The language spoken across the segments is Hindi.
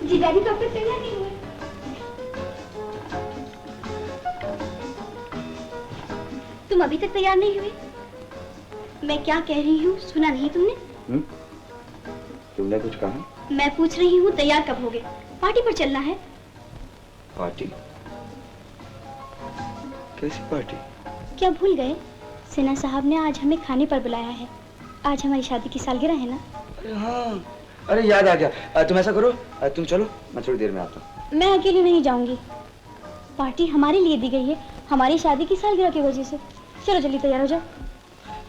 जीजाजी तो अब तक तैयार नहीं हुए। तुम अभी तक तैयार नहीं हुए? मैं क्या कह रही हूँ सुना नहीं तुमने? तुमने कुछ कहा? मैं पूछ रही हूँ तैयार कब होगे? पार्टी पर चलना है। पार्टी? कैसी पार्टी? क्या भूल गए? सिन्हा साहब ने आज हमें खाने पर बुलाया है। आज हमारी शादी की सालगिरह है ना। अरे हाँ, अरे याद आ गया। तुम ऐसा करो, तुम चलो, मैं थोड़ी देर में आता हूँ। मैं अकेली नहीं जाऊंगी। पार्टी हमारे लिए दी गई है, हमारी शादी की सालगिरह की वजह से। चलो जल्दी तैयार हो जाओ।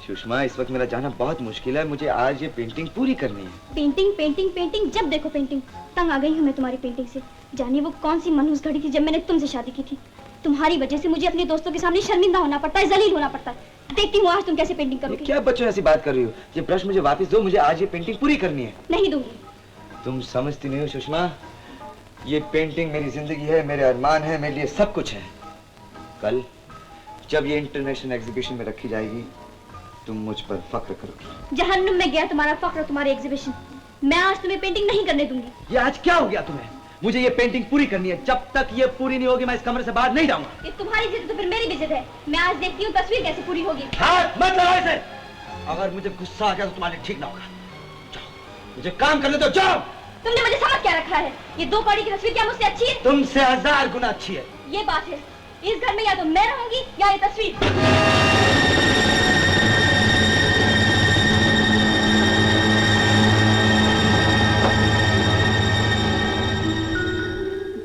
सुषमा, इस वक्त मेरा जाना बहुत मुश्किल है। मुझे आज ये पेंटिंग पूरी करनी है। पेंटिंग पेंटिंग पेंटिंग, जब देखो पेंटिंग। तंग आ गई हूँ मैं तुम्हारी पेंटिंग से। जाने वो कौन सी मनहूस घड़ी थी जब मैंने तुमसे शादी की थी। तुम्हारी वजह से मुझे अपने दोस्तों के सामने शर्मिंदा होना पड़ता है, जलील होना पड़ता है। देखती हूँ आज तुम कैसे पेंटिंग करोगे। क्या बच्चों ऐसी बात कर रही हो? ये ब्रश मुझे वापस दो, मुझे आज ये पेंटिंग पूरी करनी है। नहीं दूंगी। तुम समझती नहीं हो सुषमा, ये पेंटिंग मेरी जिंदगी है, मेरे अरमान है, मेरे लिए सब कुछ है। कल जब ये इंटरनेशनल एग्जीबिशन में रखी जाएगी, तुम मुझ पर फख्र करोगी। जहन्नुम में गया तुम्हारा फख्र, तुम्हारे एग्जीबिशन। मैं आज तुम्हें पेंटिंग नहीं करने दूंगी। ये आज क्या हो गया तुम्हें? मुझे ये पेंटिंग पूरी करनी है। जब तक ये पूरी नहीं होगी मैं इस कमरे से बाहर नहीं जाऊंगा। ये तुम्हारी जिद तो फिर मेरी भी जिद है। मैं आज देखती हूँ तस्वीर कैसे पूरी होगी। हाथ मत लगाओ इसे। अगर मुझे गुस्सा आ गया तो तुम्हारे ठीक ना होगा। जाओ, मुझे काम करने दो, जाओ। तुमने मुझे समझ क्या रखा है? ये दो कौड़ी की तस्वीर क्या मुझसे अच्छी है? तुमसे 1000 गुना अच्छी है। ये बात है। इस घर में या तो मैं रहूंगी या ये तस्वीर।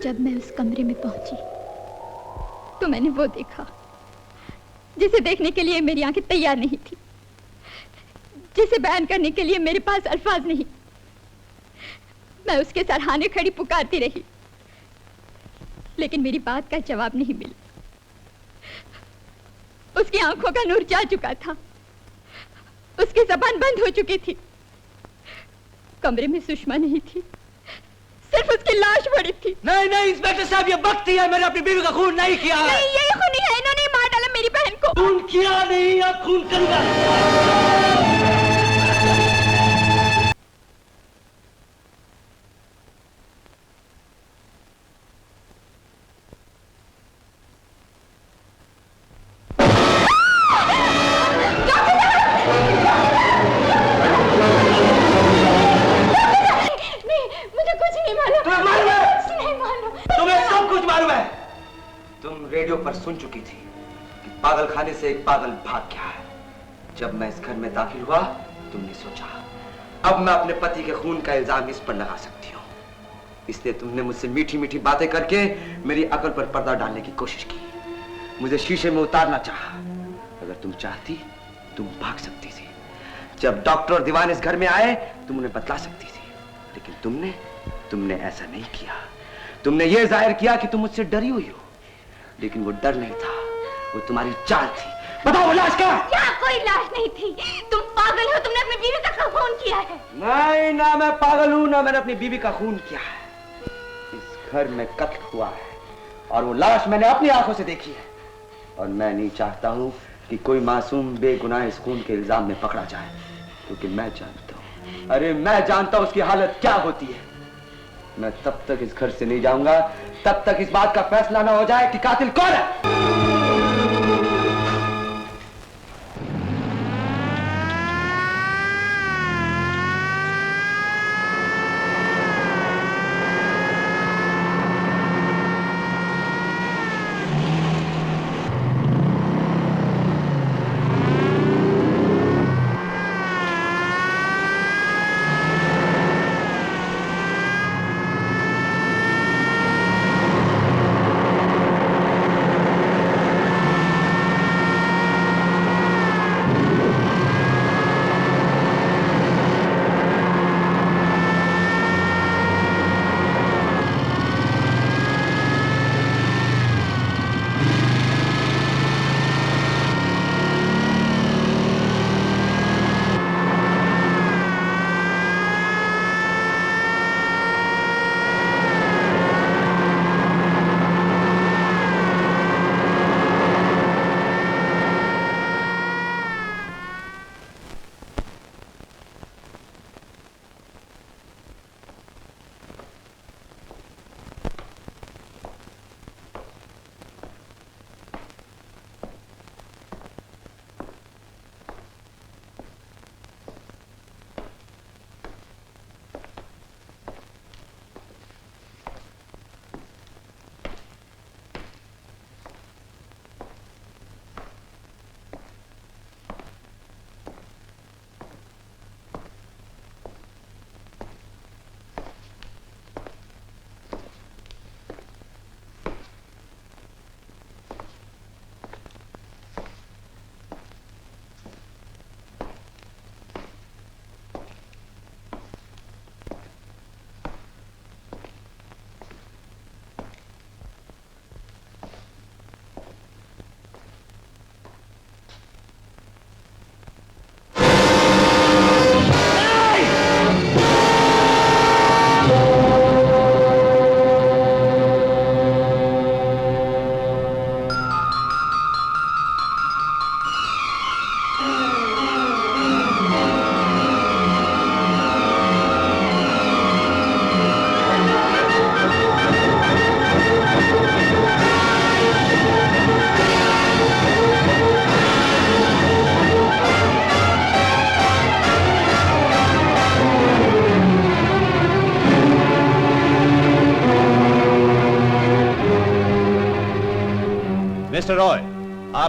जब मैं उस कमरे में पहुंची तो मैंने वो देखा जिसे देखने के लिए मेरी आंखें तैयार नहीं थी, जिसे बयान करने के लिए मेरे पास अल्फाज नहीं। मैं उसके सराहने खड़ी पुकारती रही, लेकिन मेरी बात का जवाब नहीं मिला। उसकी आंखों का नूर जा चुका था, उसकी जबान बंद हो चुकी थी। कमरे में सुषमा नहीं थी, सिर्फ उसकी लाश पड़ी थी। नहीं नहीं इंस्पेक्टर साहब, ये बख्ती है, मैंने अपनी बीवी का खून नहीं किया है। नहीं, ये खूनी है, इन्होंने मार डाला मेरी बहन को। खून किया नहीं, अब खून करूंगा। तुम रेडियो पर सुन चुकी थी कि पागल खाने से एक पागल भाग गया है। जब मैं इस घर में दाखिल हुआ तुमने सोचा अब मैं अपने पति के खून का इल्जाम इस पर लगा सकती हूँ, इसलिए तुमने मुझसे मीठी मीठी बातें करके मेरी अकल पर पर्दा डालने की कोशिश की, मुझे शीशे में उतारना चाहा। अगर तुम चाहती तुम भाग सकती थी। जब डॉक्टर और दीवान इस घर में आए तुम उन्हें बतला सकती थी, लेकिन तुमने ऐसा नहीं किया। तुमने ये जाहिर किया कि तुम मुझसे डरी हुई हो, लेकिन वो डर नहीं था, वो तुम्हारी चाल थी। बताओ वो लाश क्या? कोई लाश नहीं थी। तुम पागल हो, तुमने अपनी बीवी का खून किया है। नहीं, ना मैं पागल हूं ना मैंने अपनी बीवी का खून किया है। इस घर में कत्ल हुआ है और वो लाश मैंने अपनी आंखों से देखी है, और मैं नहीं चाहता हूं कि कोई मासूम बेगुनाह इस खून के इल्जाम में पकड़ा जाए, क्योंकि मैं जानता हूं, अरे मैं जानता हूं उसकी हालत क्या होती है। मैं तब तक इस घर से नहीं जाऊंगा तब तक इस बात का फैसला ना हो जाए कि कातिल कौन है।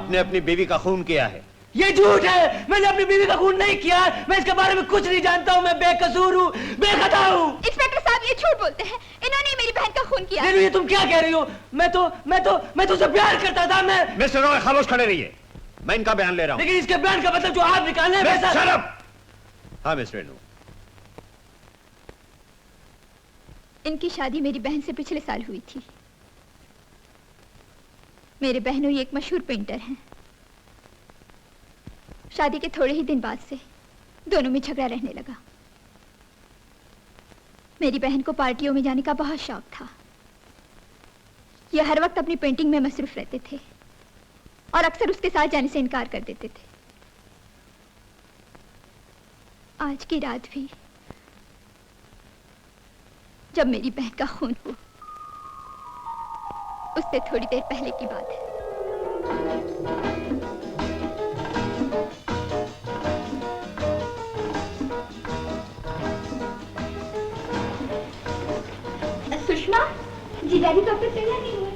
आपने अपनी बीवी का खून किया है। ये झूठ है, मैंने अपनी बीवी का खून नहीं किया। मैं इसके बारे में कुछ नहीं जानता हूँ। मैं बेकसूर हूँ, बेखता हूँ। इंस्पेक्टर साहब ये झूठ बोलते हैं, इन्होंने मेरी बहन का खून किया। ये तुम क्या कह रही हो? मैं तुझसे प्यार करता था। मैं मिस्टर रॉय खामोश खड़े रहिए, मैं इनका बयान ले रहा हूँ। लेकिन इसके बयान का मतलब जो आप निकाले वैसा। Shut up! हाँ मिस रेनू, इनकी शादी मेरी बहन से पिछले साल हुई थी। मेरे बहनोई एक मशहूर पेंटर हैं। शादी के थोड़े ही दिन बाद से दोनों में झगड़ा रहने लगा। मेरी बहन को पार्टियों में जाने का बहुत शौक था। यह हर वक्त अपनी पेंटिंग में मसरूफ रहते थे और अक्सर उसके साथ जाने से इनकार कर देते थे। आज की रात भी जब मेरी बहन का खून हुआ, उससे थोड़ी देर पहले की बात है। सुषमा जी, डैडी तो अब तक तैयार नहीं हुए।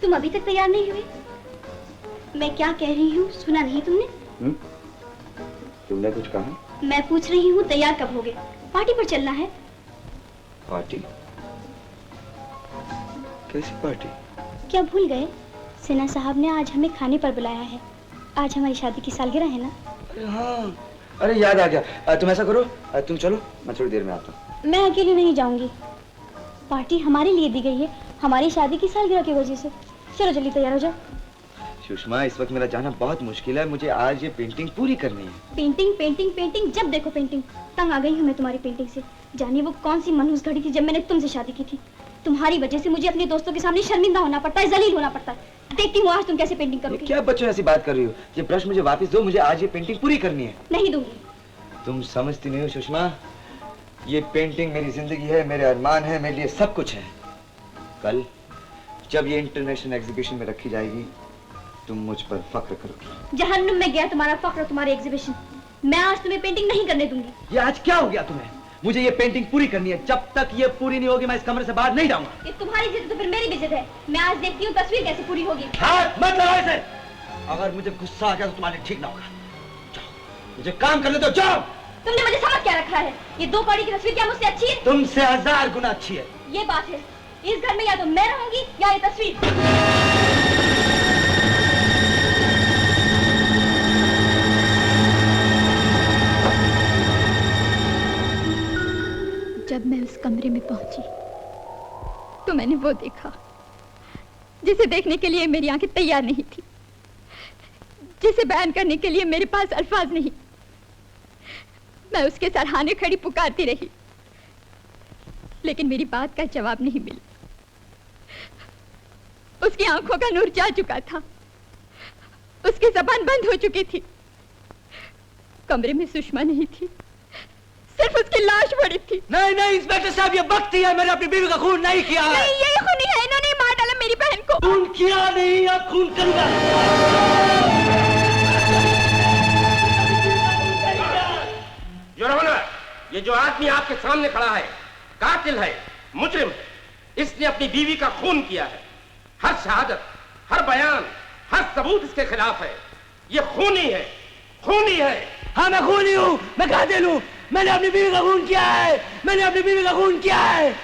तुम अभी तक तैयार नहीं हुए? मैं क्या कह रही हूँ सुना नहीं तुमने? तुमने कुछ कहा? मैं पूछ रही हूँ तैयार कब होगे? पार्टी पर चलना है। पार्टी? कैसी पार्टी? क्या भूल गए? सिन्हा साहब ने आज हमें खाने पर बुलाया है। आज हमारी शादी की सालगिरह है ना? अरे हाँ, अरे याद आ गया। तुम ऐसा करो, तुम चलो, मैं थोड़ी देर में आता हूँ। मैं अकेली नहीं जाऊंगी। पार्टी हमारे लिए दी गई है, हमारी शादी की सालगिरह की वजह से। चलो जल्दी तैयार हो जाओ। सुषमा, इस वक्त मेरा जाना बहुत मुश्किल है। मुझे आज ये पेंटिंग पूरी करनी है। पेंटिंग पेंटिंग पेंटिंग, जब देखो पेंटिंग। तंग आ गई हूँ मैं तुम्हारी पेंटिंग से। जानिए वो कौन सी मनहूस घड़ी थी जब मैंने तुमसे शादी की थी। तुम्हारी वजह से मुझे अपने दोस्तों के सामने शर्मिंदा होना पड़ता है, जलील होना पड़ता है। देखती हूँ आज तुम कैसे पेंटिंग करोगे। क्या बच्चों ऐसी बात कर रही हो? ये ब्रश मुझे वापस दो, मुझे आज ये पेंटिंग पूरी करनी है। नहीं दूंगी। तुम समझती नहीं हो सुषमा, ये पेंटिंग मेरी जिंदगी है, मेरे अरमान है, मेरे लिए सब कुछ है। कल जब ये इंटरनेशनल एग्जीबिशन में रखी जाएगी, तुम मुझ पर फख्र करोगी। जहन्नुम में गया तुम्हारा फख्र, तुम्हारे एग्जीबिशन। मैं आज तुम्हें पेंटिंग नहीं करने दूंगी। ये आज क्या हो गया तुम्हें? मुझे ये पेंटिंग पूरी करनी है। जब तक ये पूरी नहीं होगी मैं इस कमरे से बाहर नहीं जाऊंगा। ये तुम्हारी जिद तो फिर मेरी भी जिद है। मैं आज देखती हूँ तस्वीर कैसे पूरी होगी। हाथ मत लगाओ इसे। अगर मुझे गुस्सा आ गया तो तुम्हारे ठीक ना होगा। जाओ, मुझे काम करने दो, जाओ। तुमने मुझे समझ क्या रखा है? ये दो कौड़ी की तस्वीर क्या मुझसे अच्छी है? तुमसे 1000 गुना अच्छी है। ये बात है। इस घर में या तो मैं रहूंगी या ये तस्वीर। जब मैं उस कमरे में पहुंची तो मैंने वो देखा जिसे देखने के लिए मेरी आंखें तैयार नहीं थी, जिसे बयान करने के लिए मेरे पास अल्फाज नहीं। मैं उसके सराहने खड़ी पुकारती रही, लेकिन मेरी बात का जवाब नहीं मिला। उसकी आंखों का नूर जा चुका था, उसकी जबान बंद हो चुकी थी। कमरे में सुषमा नहीं थी, सिर्फ उसकी लाश पड़ी थी। नहीं नहीं इंस्पेक्टर साहब, ये बख्ती है। मैंने अपनी बीवी का खून नहीं किया है। नहीं, ये खूनी है। इन्होंने मार डाला मेरी बहन को। खून किया नहीं, अब खून करूंगा। योर ऑनर, ये जो आदमी आपके सामने खड़ा है कातिल है, मुजरिम है। इसने अपनी बीवी का खून किया है। हर शहादत, हर बयान, हर सबूत इसके खिलाफ है। ये खूनी है, खूनी है। हाँ मैं खूनी हूँ, मैं कातिल हूँ। मैंने अपनी बीवी का खून किया है। मैंने अपनी बीवी का खून किया है।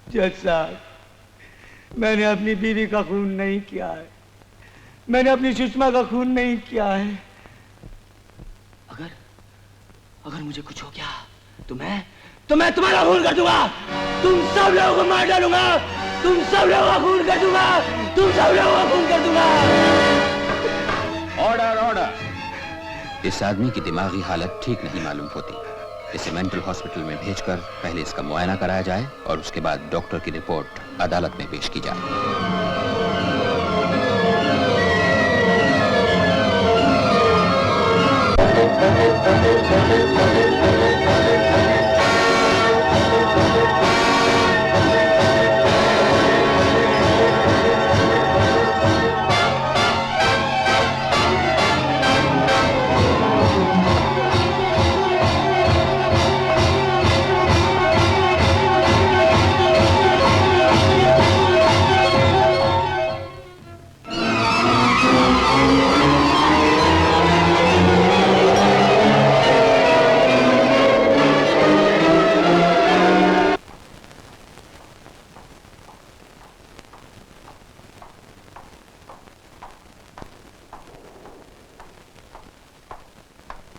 जज साहब, मैंने अपनी बीवी का खून नहीं किया है। मैंने अपनी सुषमा का खून नहीं किया है। अगर मुझे कुछ हो गया तो मैं तुम्हारा खून कर दूंगा। तुम सब लोगों को मार डालूंगा। तुम सब लोगों का खून कर दूंगा। तुम सब लोगों का खून कर दूंगा। Order order. इस आदमी की दिमागी हालत ठीक नहीं मालूम होती। इसे मेंटल हॉस्पिटल में भेजकर पहले इसका मुआयना कराया जाए और उसके बाद डॉक्टर की रिपोर्ट अदालत में पेश की जाए। Thank you.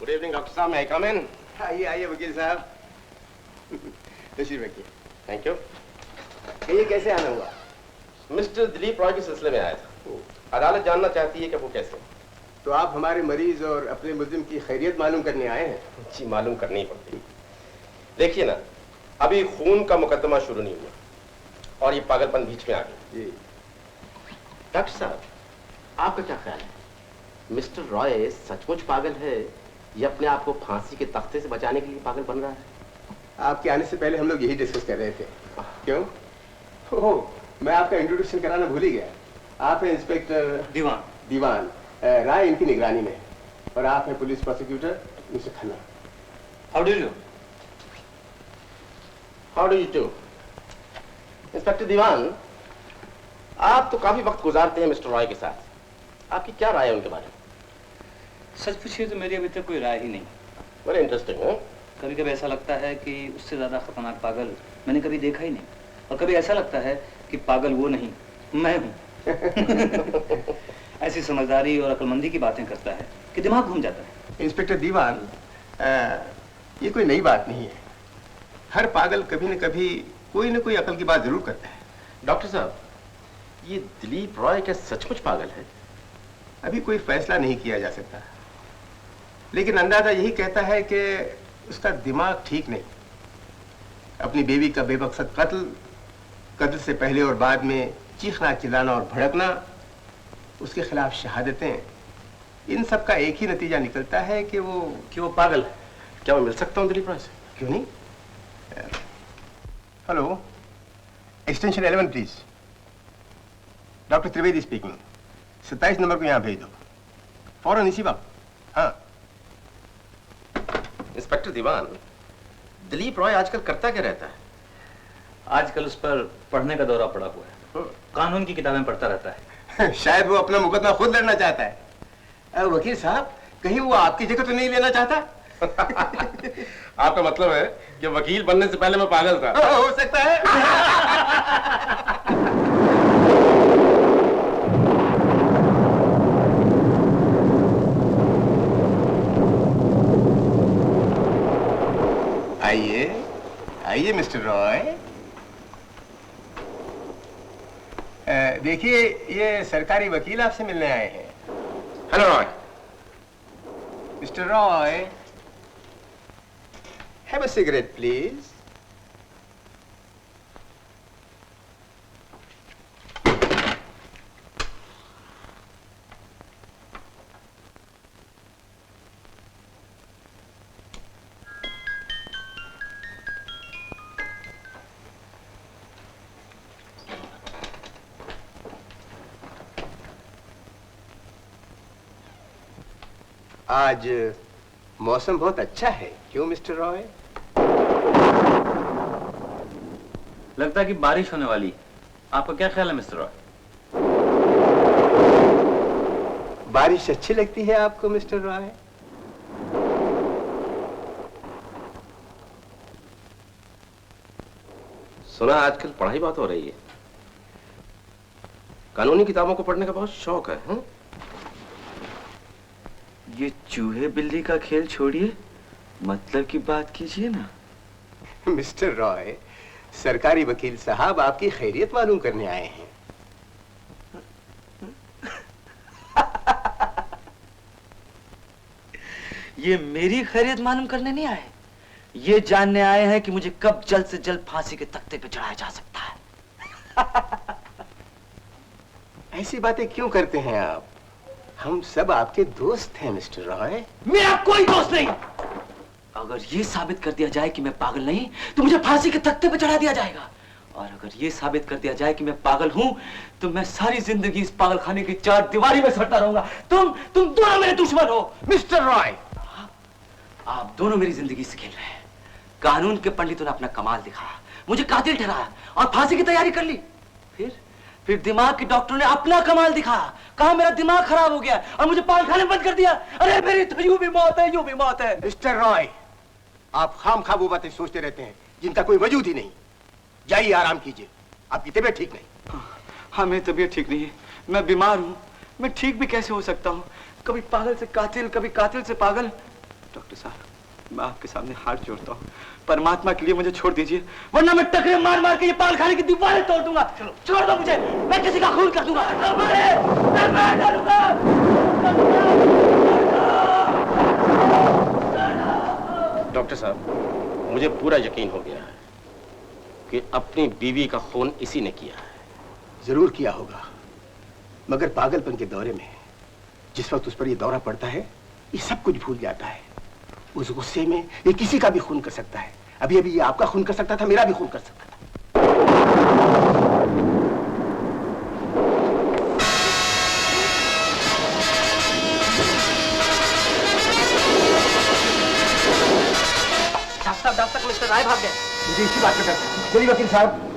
Good evening doctor साहब, मैं कम इन? आइए आइए वकील साहब, तशरीफ रखिए। Thank you. कहिए कैसे आना हुआ? मिस्टर दिलीप रॉय के सिलसिले में आया था। अदालत जानना चाहती है कि वो कैसे। तो आप हमारे मरीज और अपने मुल्जिम की खैरियत मालूम करने आए हैं? जी, मालूम करनी ही पड़ती। देखिए ना, अभी खून का मुकदमा शुरू नहीं हुआ और ये पागलपन बीच में आ गया। जी डॉक्टर साहब, आपका क्या ख्याल है, मिस्टर रॉय सचमुच पागल है या अपने आप को फांसी के तख्ते से बचाने के लिए पागल बन रहा है? आपके आने से पहले हम लोग यही डिस्कस कर रहे थे। क्यों? ओह, मैं आपका इंट्रोडक्शन कराना भूल ही गया। आप हैं इंस्पेक्टर दीवान राय इनकी निगरानी में, और आप हैं police prosecutor mister Khanna. How do you? How do you do? Inspector Diwan, आप तो काफी वक्त गुजारते हैं मिस्टर रॉय के साथ, आपकी क्या राय है उनके बारे में? सच पूछिए तो मेरी अभी तक कोई राय ही नहीं। बड़े इंटरेस्टिंग है। कभी कभी ऐसा लगता है कि उससे ज्यादा खतरनाक पागल मैंने कभी देखा ही नहीं, और कभी ऐसा लगता है कि पागल वो नहीं, मैं हूं। ऐसी समझदारी और अक्लमंदी की बातें करता है कि दिमाग घूम जाता है। इंस्पेक्टर दीवान, ये कोई नई बात नहीं है। हर पागल कभी न कभी कोई न कोई अकल की बात जरूर करता है। डॉक्टर साहब, ये दिलीप रॉय क्या सचमुच पागल है? अभी कोई फैसला नहीं किया जा सकता, लेकिन अंदाजा यही कहता है कि उसका दिमाग ठीक नहीं। अपनी बीवी का बेमकसद कत्ल से पहले और बाद में चीखना चिल्लाना और भड़कना, उसके खिलाफ शहादतें, इन सब का एक ही नतीजा निकलता है कि वो पागल है। क्या मैं मिल सकता हूँ दिलीप रॉय से? क्यों नहीं? Hello, extension 11 please. Doctor Trivedi speaking. 27 number को यहाँ भेज दो फौरन, इसी वक्त। हाँ। इंस्पेक्टर दीवान, दिलीप रॉय आजकल करता क्या रहता है? आजकल उस पर पढ़ने का दौरा पड़ा हुआ है, कानून की किताबें पढ़ता रहता है। शायद वो अपना मुकदमा खुद लड़ना चाहता है। वकील साहब, कहीं वो आपकी जगह तो नहीं लेना चाहता? आपका मतलब है कि वकील बनने से पहले मैं पागल था? हो सकता है। आइए आइए मिस्टर रॉय। देखिए, ये सरकारी वकील आपसे मिलने आए हैं। Hello Roy. Mister Roy, have a cigarette please. आज मौसम बहुत अच्छा है, क्यों मिस्टर रॉय? लगता है कि बारिश होने वाली। आपका क्या ख्याल है मिस्टर रॉय? बारिश अच्छी लगती है आपको मिस्टर रॉय? सुना आजकल पढ़ाई बहुत हो रही है, कानूनी किताबों को पढ़ने का बहुत शौक है, हैं? ये चूहे बिल्ली का खेल छोड़िए, मतलब की बात कीजिए ना। मिस्टर रॉय, सरकारी वकील साहब आपकी खैरियत मालूम करने आए हैं। ये मेरी खैरियत मालूम करने नहीं आए, ये जानने आए हैं कि मुझे कब जल्द से जल्द फांसी के तख्ते पे चढ़ाया जा सकता है। ऐसी बातें क्यों करते हैं आप? हम सब आपके दोस्त हैं मिस्टर रॉय। मेरा कोई दोस्त नहीं। अगर ये साबित कर दिया जाए कि मैं पागल नहीं, तो मुझे फांसी के तख्ते पे चढ़ा दिया जाएगा, और अगर ये साबित कर दिया जाए कि मैं पागल हूं, तो मैं सारी जिंदगी इस पागलखाने की चार दीवारी में सड़ता रहूंगा। तुम दोनों मेरे दुश्मन हो। मिस्टर रॉय, आप दोनों मेरी जिंदगी से खेल रहे हैं। कानून के पंडितों ने अपना कमाल दिखाया, मुझे कातिल ठहराया और फांसी की तैयारी कर ली। फिर दिमाग के डॉक्टरों ने अपना कमाल दिखाया, कहा मेरा दिमाग खराब हो गया और मुझे पागलखाने में बंद कर दिया। अरे मेरी तो यूं भी मौत है, यूं भी मौत है। मिस्टर रॉय, आप खामखा वो बातें सोचते रहते हैं जिनका कोई वजूद ही नहीं। जाइए आराम कीजिए, आपकी तबीयत ठीक नहीं। हाँ, मेरी तबीयत ठीक नहीं है, मैं बीमार हूँ। मैं ठीक भी कैसे हो सकता हूँ? कभी पागल से कातिल, कभी कातिल से पागल। डॉक्टर साहब, मैं आपके सामने हाथ जोड़ता हूँ, परमात्मा के लिए मुझे छोड़ दीजिए, वरना मैं टकरे मार मार के ये पागलखाने की दीवारें तोड़ दूंगा। छोड़ दो मुझे, मैं किसी का खून कर दूंगा। डॉक्टर साहब, मुझे पूरा यकीन हो गया है कि अपनी बीवी का खून इसी ने किया है। जरूर किया होगा, मगर पागलपन के दौरे में जिस वक्त उस पर ये दौरा पड़ता है, ये सब कुछ भूल जाता है। उस गुस्से में ये किसी का भी खून कर सकता है। अभी अभी ये आपका खून कर सकता था, मेरा भी खून कर सकता था। डॉक्टर साहब, मिस्टर राय भाग गए। मुझे इसी बात का डर था। चलिए वकील साहब।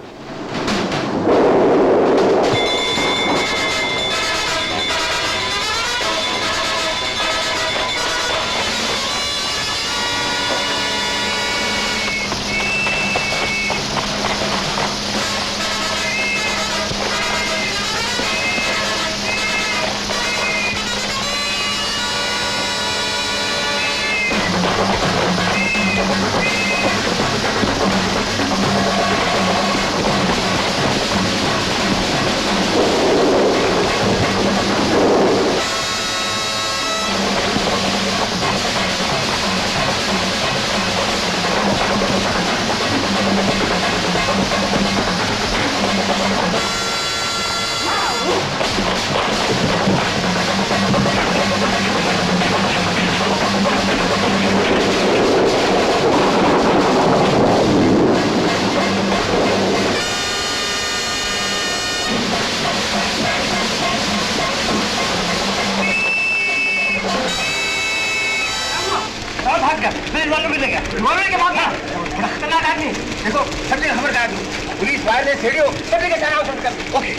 देखो, सब जगह खबर करा दूं। पुलिस, वायरलेस, रेडियो, सब जगह चैनल आउट कर। ओके,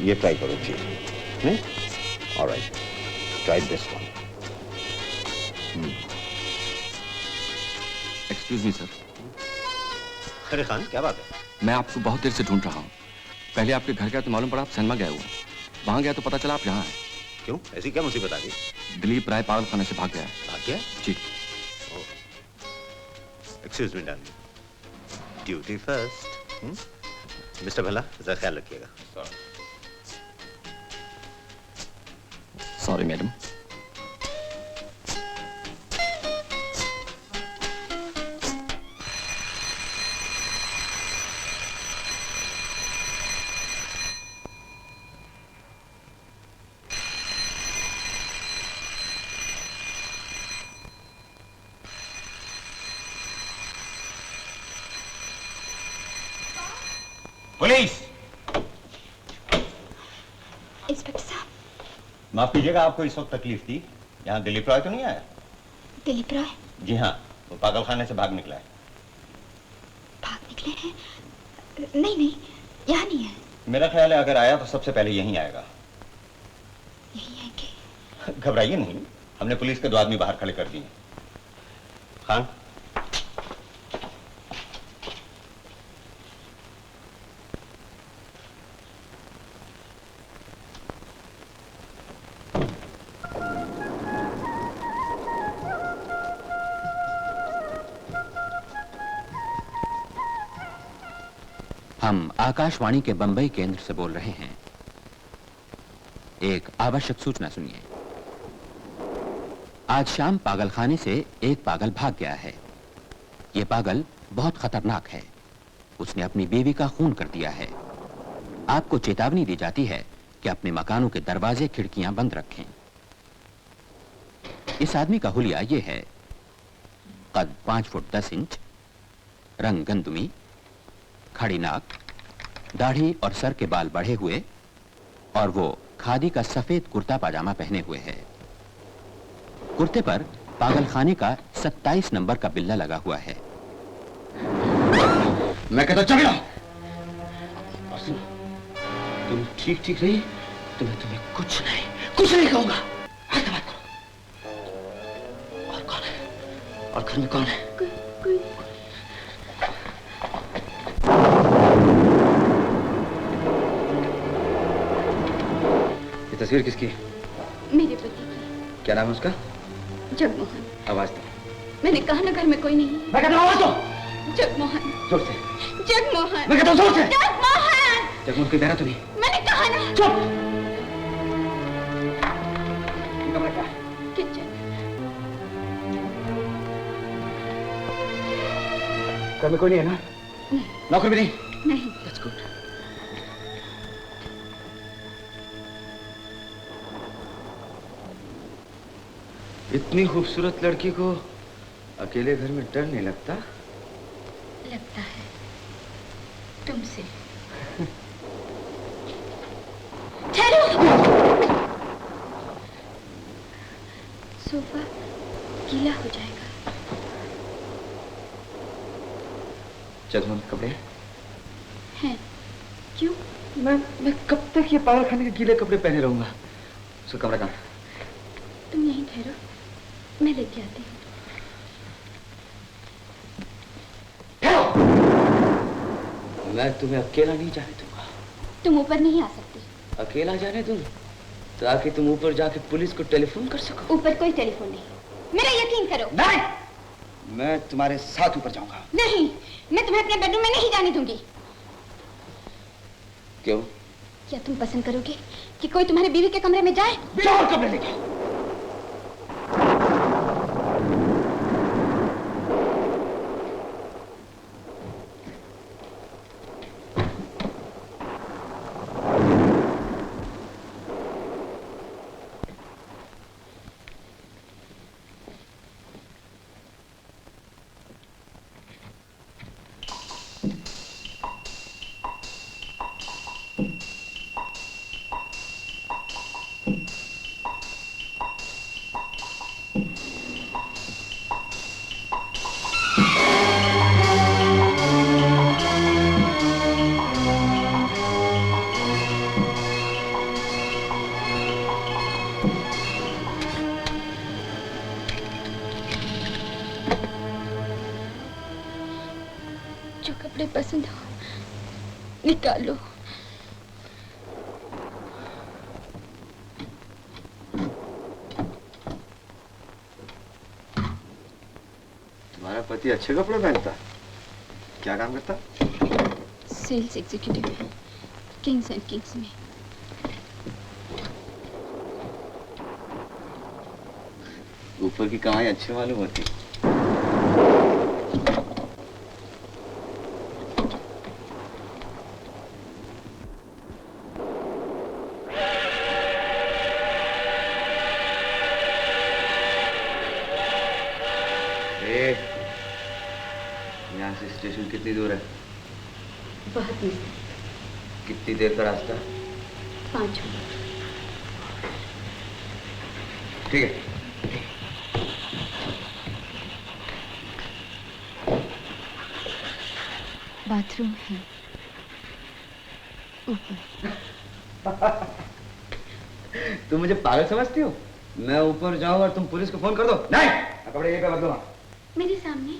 ये ट्राई करो चीज नहीं? Alright, try this one. Excuse me sir. अरे खान, क्या बात है? मैं आपको बहुत देर से ढूंढ रहा हूँ। पहले आपके घर गया तो मालूम पड़ा आप सिनेमा गए हुए, वहां गया तो पता चला आप यहाँ हैं। क्यों, ऐसी क्या मुसीबत आ गई? दिलीप राय पागलखाने से भाग गया है। भाग गया? जी। Excuse me darling, duty first. Mister Bhalla, जरा ख्याल रखिएगा। Sorry madam. पुलिस! इंस्पेक्टर साहब। माफ कीजिएगा, आपको इस वक्त तकलीफ दी। यहाँ दिलीप रॉय तो नहीं आया? दिलीप रॉय? जी हाँ, वो पागलखाने से भाग निकला है। भाग निकले हैं? नहीं नहीं, यहाँ नहीं है। मेरा ख्याल है अगर आया तो सबसे पहले यहीं आएगा। यहीं आएंगे? घबराइए नहीं, हमने पुलिस के 2 आदमी बाहर खड़े कर दिए। खान, हम आकाशवाणी के बंबई केंद्र से बोल रहे हैं। एक आवश्यक सूचना सुनिए। आज शाम पागलखाने से एक पागल भाग गया है। यह पागल बहुत खतरनाक है। उसने अपनी बीवी का खून कर दिया है। आपको चेतावनी दी जाती है कि अपने मकानों के दरवाजे खिड़कियां बंद रखें। इस आदमी का हुलिया यह है, कद 5 फुट 10 इंच, रंग गंदुमी, खड़ी नाक, दाढ़ी और सर के बाल बढ़े हुए, और वो खादी का सफेद कुर्ता पाजामा पहने हुए है। कुर्ते पर पागलखाने का 27 नंबर का बिल्ला लगा हुआ है। मैं कहता चल जाओ। और सुनो, तुम ठीक ठीक रही तो मैं तुम्हें कुछ नहीं कहूंगा। हाथ मत करो। और कौन है? और घर में कौन है? कोई ये तस्वीर किसकी है? मेरे पति की। क्या नाम है उसका? जगमोहन। आवाज दो। मैंने कहा ना घर में कोई नहीं। मैं कहता हूं आवाज दो। जगमोहन। जोर से। जगमोहन। मैं कहता हूं जोर से। जगमोहन। जगमोहन कोई बहरा तो नहीं? मैंने कहा ना। चुप। ये कमरा क्या है? किचन। घर में कोई नहीं है ना? नौकर भी नहीं? नहीं। That's good. इतनी खूबसूरत लड़की को अकेले घर में डर नहीं लगता? लगता है तुमसे। ठहरो। सोफा गीला हो जाएगा। जगमोहन के कपड़े हैं? क्यों? मैं कब तक ये पागलखाने के गीले कपड़े पहने रहूंगा? उसका कमरा कहाँ? तुम यहीं ठहरो, मैं लेके आती हूँ। मैं तुम्हें अकेला नहीं जाने दूंगा। तुम ऊपर नहीं आ सकती। अकेला जाने दूं ताकि तुम ऊपर जाके पुलिस को टेलीफोन कर सको। ऊपर कोई टेलीफोन नहीं, मेरा यकीन करो। नहीं, मैं तुम्हारे साथ ऊपर जाऊंगा। नहीं, मैं तुम्हें अपने बेडरूम में नहीं जाने दूंगी। क्यों? क्या तुम पसंद करोगे कि कोई तुम्हारे बीवी के कमरे में जाए? जाओ कमरे लेके। जो कपड़े पसंद हो निकालो। तुम्हारा पति अच्छे कपड़े पहनता? क्या काम करता? सेल्स एग्जीक्यूटिव है किंग्स एंड किंग्स में। ऊपर की कमाई अच्छी मालूम होती। यहाँ से स्टेशन कितनी दूर है? बहुत मिस। कितनी देर का रास्ता? 5 मिनट। ठीक है। बाथरूम है ऊपर। तुम मुझे पागल समझती हो? मैं ऊपर जाऊं और तुम पुलिस को फोन कर दो? नहीं, मैं कपड़े यहीं पे बदलूंगा। मेरे सामने।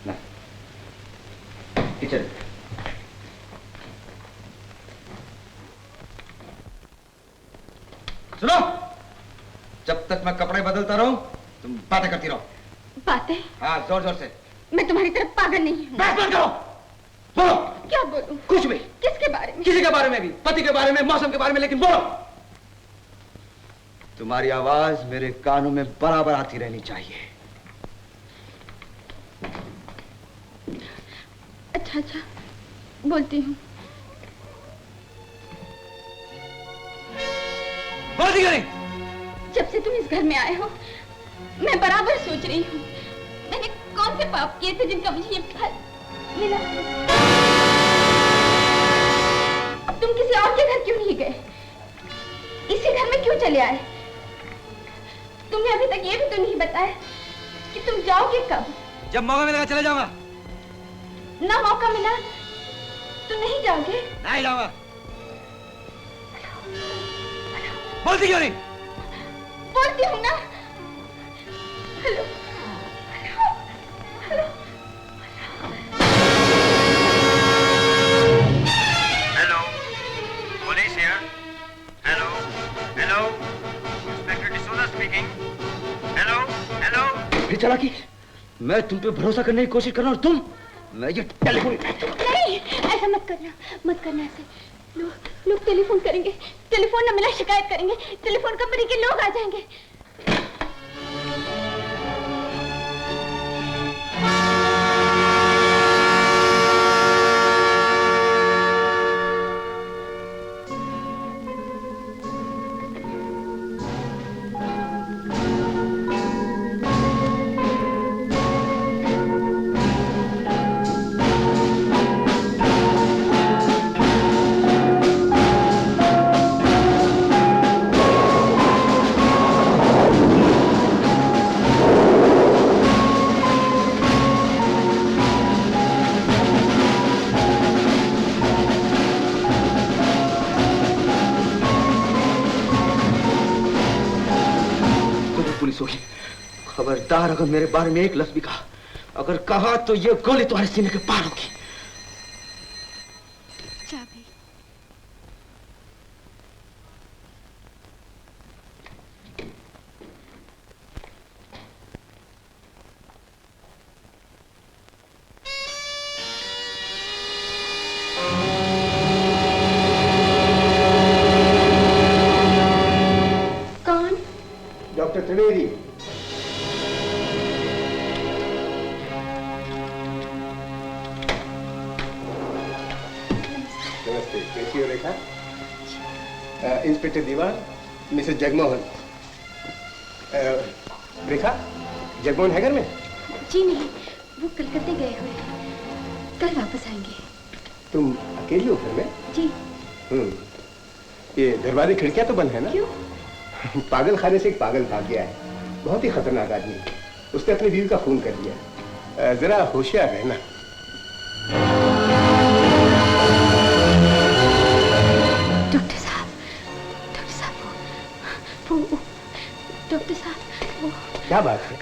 नहीं, किचन। सुनो, जब तक मैं कपड़े बदलता रहूं तुम बातें करती रहो। बातें? हाँ, जोर जोर से। मैं तुम्हारी तरफ पागल नहीं हूँ। बहस मत करो, बोलो। क्या बोलूं? कुछ भी। किसके बारे में? किसी के बारे में भी, पति के बारे में, मौसम के बारे में, लेकिन बोलो। तुम्हारी आवाज मेरे कानों में बराबर आती रहनी चाहिए। अच्छा अच्छा, बोलती हूँ। बोलती क्यों नहीं? जब से तुम इस घर में आए हो, मैं बराबर सोच रही हूँ, मैंने कौन से पाप किए थे जिनका मुझे ये फल मिला। अब तुम किसी और के घर क्यों नहीं गए? इसी घर में क्यों चले आए? तुमने अभी तक ये भी तो नहीं बताया कि तुम जाओगे कब? जब मौका मिलेगा चले जाऊंगा। ना मौका मिला तो नहीं जाओगे? नहीं जाऊंगा। बोलती क्यों नहीं? बोलती हूँ ना। Hello hello hello, police here. Hello hello, inspector D'Souza speaking. Hello hello. फिर चला कि मैं तुम पे भरोसा करने की कोशिश कर रहा हूँ, तुम मैं ये टेलीफोन नहीं, ऐसा मत करना ऐसे। लोग टेलीफोन करेंगे, टेलीफोन न मिला शिकायत करेंगे, टेलीफोन कंपनी के लोग आ जाएंगे। खबरदार, अगर मेरे बारे में एक लफ्ज भी कहा, अगर कहा तो ये गोली तुम्हारे सीने के पार होगी। चाबी। कौन? डॉक्टर त्रिवेदी। नमस्ते, कैसी हो रेखा? इंस्पेक्टर दीवान, मिसेस जगमोहन। रेखा, जगमोहन है घर में? जी नहीं, वो कलकत्ते गए हुए हैं, कल वापस आएंगे। तुम अकेली हो घर में? जी। ये दरवाजे खिड़कियां तो बंद है ना? क्यों? पागल खाने से एक पागल भाग गया है, बहुत ही खतरनाक आदमी। उसने अपनी बीवी का खून कर दिया। जरा होशियार रहना। डॉक्टर साहब, डॉक्टर साहब वो क्या बात है?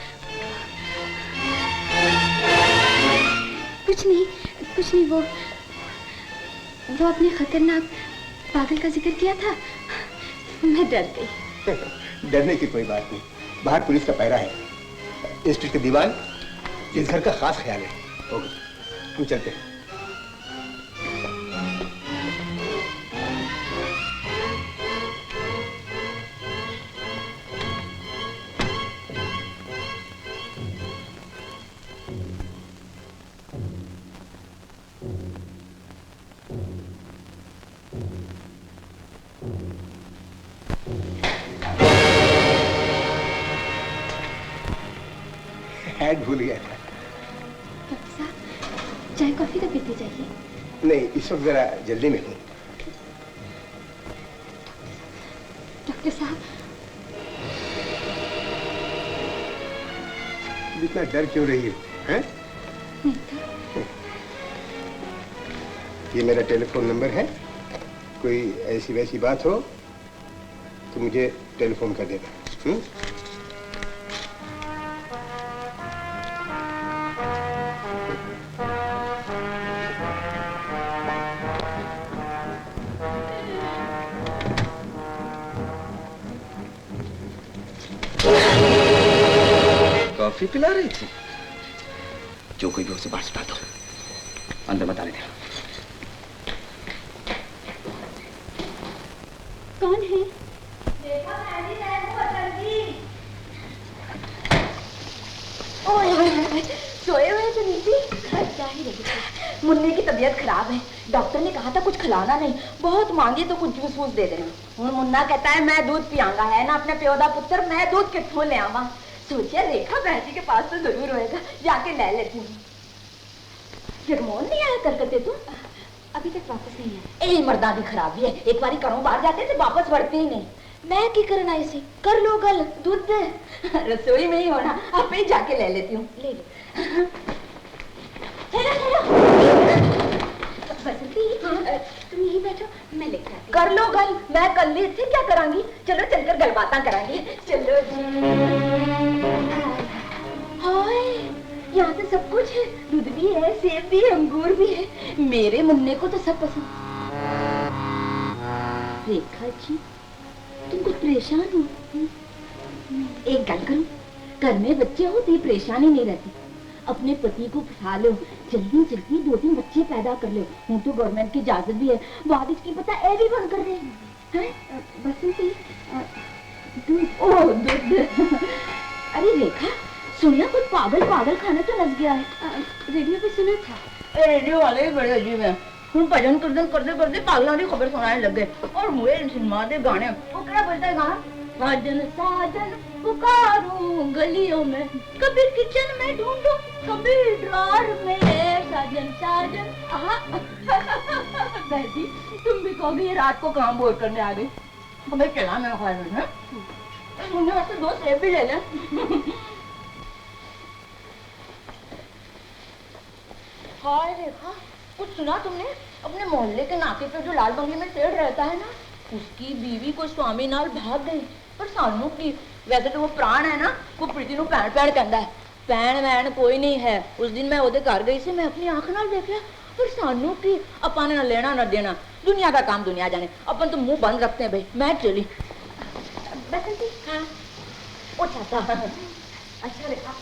कुछ नहीं, वो अपने खतरनाक पागल का जिक्र किया था, मैं डर गई। डरने की कोई बात नहीं, बाहर पुलिस का पहरा है। इंस्पेक्टर दीवान, इस घर का खास ख्याल है। हम चलते हैं। हैड भूल गया था। डॉक्टर साहब, चाय कॉफी तो पीते जाइए। नहीं, इस वक्त जरा जल्दी में हूँ। डॉक्टर साहब, इतना डर क्यों रही हो? हैं? नहीं तो। ये मेरा टेलीफोन नंबर है, कोई ऐसी वैसी बात हो तो मुझे टेलीफोन कर देना। कॉफी पिला रही थी? जो कोई भी उसे बाहर सुना दो, अंदर मत आने देना। कौन है? सोए हुए तो नीति? क्या ही रेखा, मुन्ने की तबीयत खराब है, डॉक्टर ने कहा था कुछ खिलाना नहीं, बहुत मांगे तो कुछ जूस वूस दे देना। हुण मुन्ना कहता है मैं दूध पियांगा, है ना अपने प्यो दा पुत्र, मैं दूध कित्थों ले आवा? सोचिया रेखा बहन जी के पास तो जरूर होएगा, जाके ले लेती हूँ। जगमोहन नहीं आया कलकत्ते तो? अभी तक वापस नहीं आया। ए मर्दा दी खराबी है, एक बारी घरों बाहर जाते थे वापस बढ़ते ही नहीं। मैं की करना इसे, कर लो गल, दूध दे। रसोई में ही होना, आप ही जाके ले लेती हूँ। ले लो। बसंती, तुम यही बैठो, मैं लेकर आती हूँ। कर लो गल, मैं कल ही थे क्या करांगी? चलो चलकर गलबाता करांगी। चलो। हाय, यहाँ तो सब कुछ है, दूध भी है, सेब भी है, अंगूर भी है। मेरे मुन्ने को तो सब पसंद। रेखा जी, तुम कुछ परेशान हो? एक गल करो, घर में बच्चे हो तो परेशानी नहीं रहती। अपने पति को फंसा लो, जल्दी जल्दी 2-3 बच्चे पैदा कर लो। हूँ तो गवर्नमेंट की इजाजत भी है, बाद इसकी पता ए भी बंद कर दे। बसंती, दूध, ओह दूध। अरे रेखा, सुनिया कुछ पागल पागल खाने तो नस गया है। रेडियो पे सुना था। रेडियो वाले बड़े अजीब हैं। हम भजन कीर्तन करते करते पागलों की खबर सुनाने लग गए। और मुझे सिनेमा के गाने, वो क्या बोलता है गाना? साजन साजन पुकारूं गलियों में, कभी किचन में ढूंढूं, कभी ड्रॉर में, साजन साजन। बहती, तुम भी कहोगे ये रात को काम बोर करने आ गई। हमें चला मेरा ख्याल में, मुझे वैसे 2 सेब भी ले लें। हाय रेखा, कुछ सुना तुमने? अपने मोहल्ले के नाके पे जो लाल बंगले में सेठ रहता है ना, उसकी बीवी को स्वामी नाल भाग गई। पर सानू की, वैसे तो वो प्राण है ना, वो प्रीति नू भैन भैन कहता है। भैन वैन कोई नहीं है। उस दिन मैं ओदे घर गई से, मैं अपनी आंख नाल देख लिया। पर सानू की, अपन ने ना लेना ना देना, दुनिया का काम दुनिया जाने, अपन तो मुंह बंद रखते हैं भाई। मैं चली। बसंती, हाँ, अच्छा रेखा,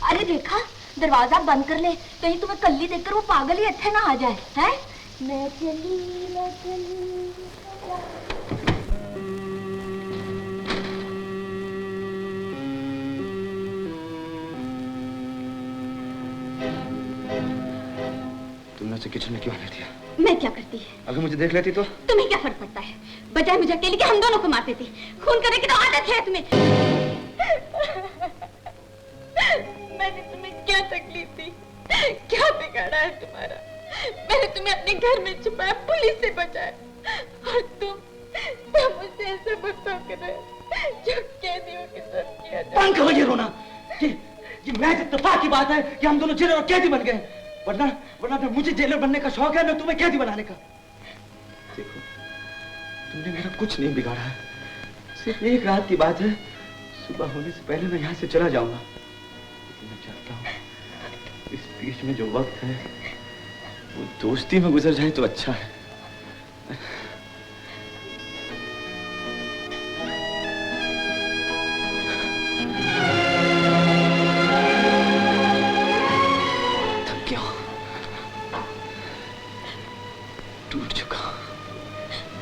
अरे रेखा दरवाजा बंद कर ले, कहीं तुम्हें कल्ली देखकर वो पागल ही अच्छे ना आ जाए। हैं? मैं चली, मैं चली। तुमने उसे किचन में क्यों आने दिया? मैं क्या करती है? अगर मुझे देख लेती तो? तुम्हें क्या फर्क पड़ता है? बजाय मुझे अकेले के हम दोनों को मारते थे। खून करने की तो आदत है तुम्हें। मैंने तुम्हें क्या तकलीफ दी? क्या बिगाड़ा है तुम्हारा? मैंने तुम्हें अपने घर में छुपाया, पुलिस से बचाया, और तुम मुझसे ऐसा बर्ताव कर रहे हो जो कैदियों के साथ किया जाए। बंद करो ये रोना। ये महज इत्तेफाक की बात है कि हम दोनों जेलर और कैदी बन गए। वरना न मुझे जेलर बनने का शौक है, न तुम्हें कैदी बनाने का। देखो, तुमने मेरा कुछ नहीं बिगाड़ा है। सिर्फ एक रात की बात है। सुबह होने से पहले मैं यहाँ से चला जाऊंगा। लेकिन मैं चाहता हूँ इस बीच में जो वक्त है वो दोस्ती में गुजर जाए तो अच्छा है। थक गया, टूट चुका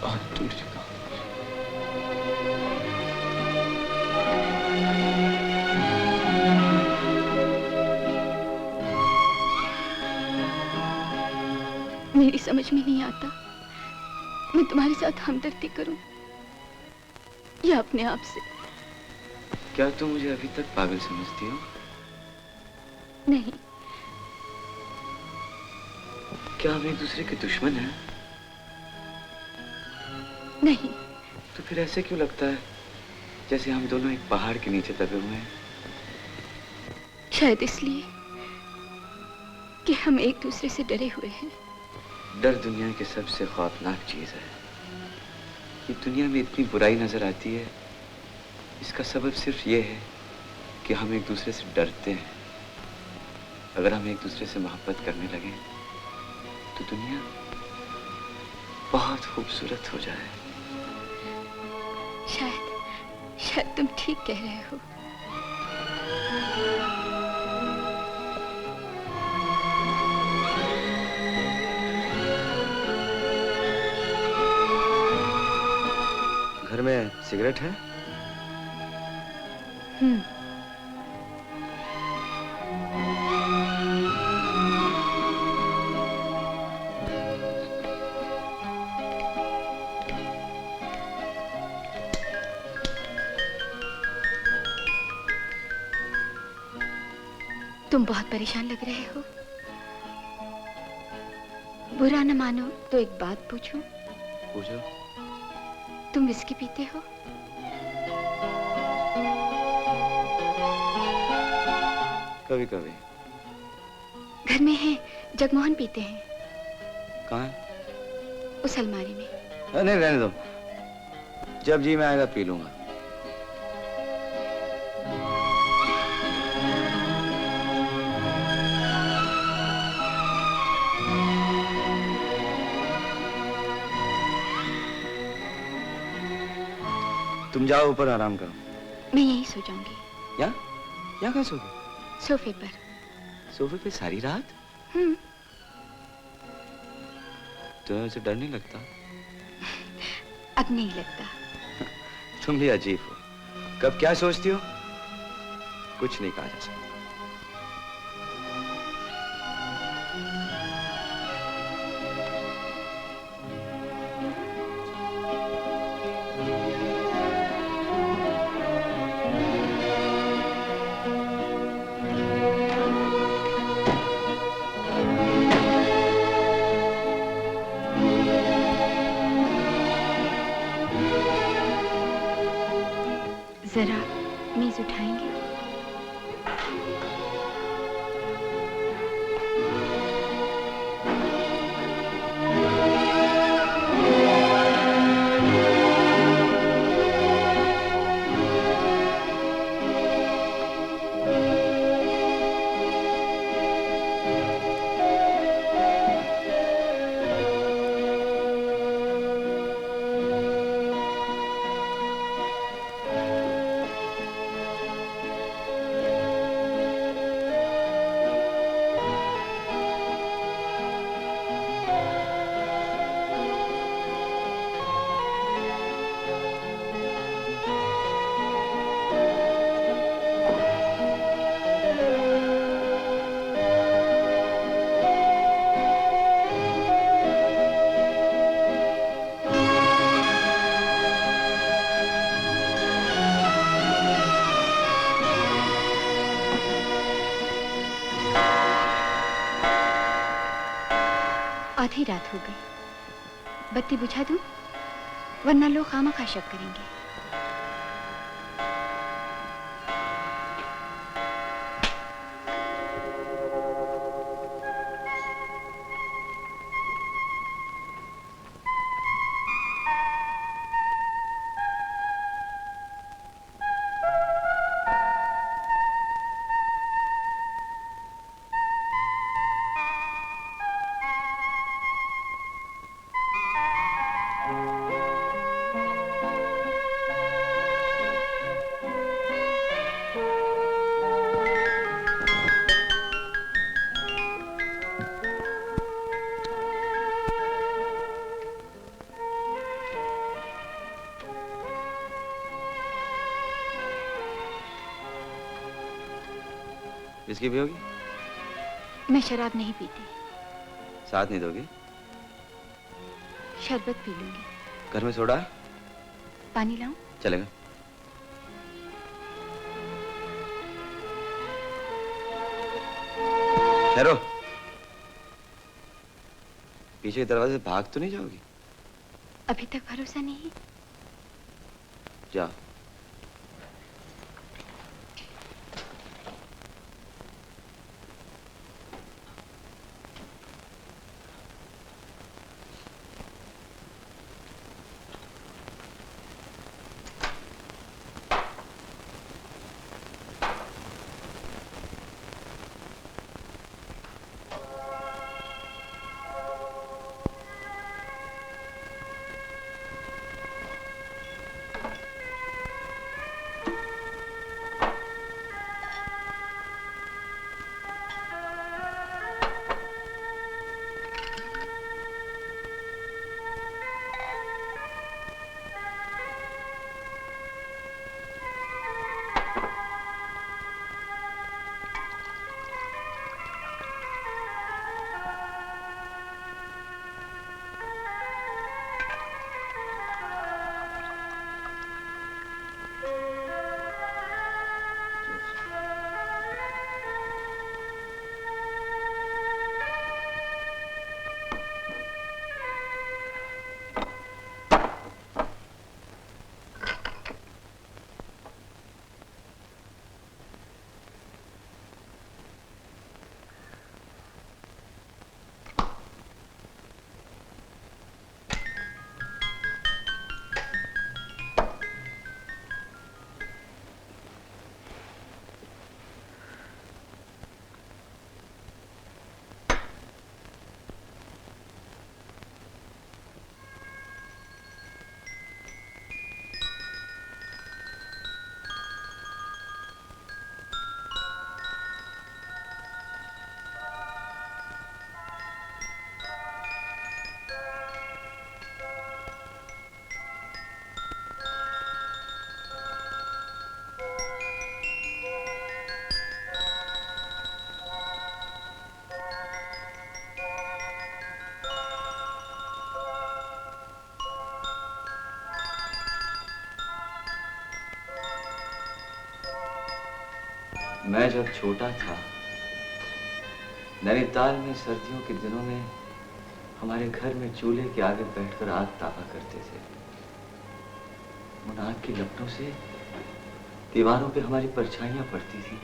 और टूट चुका। मेरी समझ में नहीं आता मैं तुम्हारे साथ हमदर्दी करूं या अपने आप से। क्या तुम मुझे अभी तक पागल समझती हो? नहीं। क्या हम एक दूसरे के दुश्मन हैं? नहीं। तो फिर ऐसे क्यों लगता है जैसे हम दोनों एक पहाड़ के नीचे दबे हुए हैं? शायद इसलिए कि हम एक दूसरे से डरे हुए हैं। डर दुनिया की सबसे खौफनाक चीज है। ये दुनिया में इतनी बुराई नजर आती है, इसका सबब सिर्फ ये है कि हम एक दूसरे से डरते हैं। अगर हम एक दूसरे से मोहब्बत करने लगे तो दुनिया बहुत खूबसूरत हो जाए। शायद तुम ठीक कह रहे हो। घर में सिगरेट है? तुम बहुत परेशान लग रहे हो। बुरा न मानो तो एक बात पूछूं? पूछो। तुम विस्की पीते हो? कभी कभी। घर में है, जगमोहन पीते हैं। कहाँ है? उस अलमारी में। नहीं, रहने दो। जब जी में आएगा पी लूंगा। तुम जाओ ऊपर आराम करो। मैं यहीं सो जाऊंगी। यहाँ कहाँ सोगे? सोफे पर। सोफे पे सारी रात? तुम्हें उसे डर नहीं लगता? अब नहीं लगता। तुम भी अजीब हो। कब क्या सोचती हो? कुछ नहीं कहा जा सकता। जरा मेज उठाएंगे? आधी रात हो गई। बत्ती बुझा दूं? वरना लोग खामखा शक करेंगे। इसकी भी होगी? मैं शराब नहीं पीती। साथ नहीं दोगी? शरबत पी लूंगी। घर में सोडा? पानी लाऊं? चलेगा। ठहरो। पीछे के दरवाजे से भाग तो नहीं जाओगी? अभी तक भरोसा नहीं। जाओ। मैं जब छोटा था, नैनीताल में सर्दियों के दिनों में हमारे घर में चूल्हे के आगे बैठकर आग तापा करते थे। उन आग की लपटों से दीवारों पे हमारी परछाइयां पड़ती थी।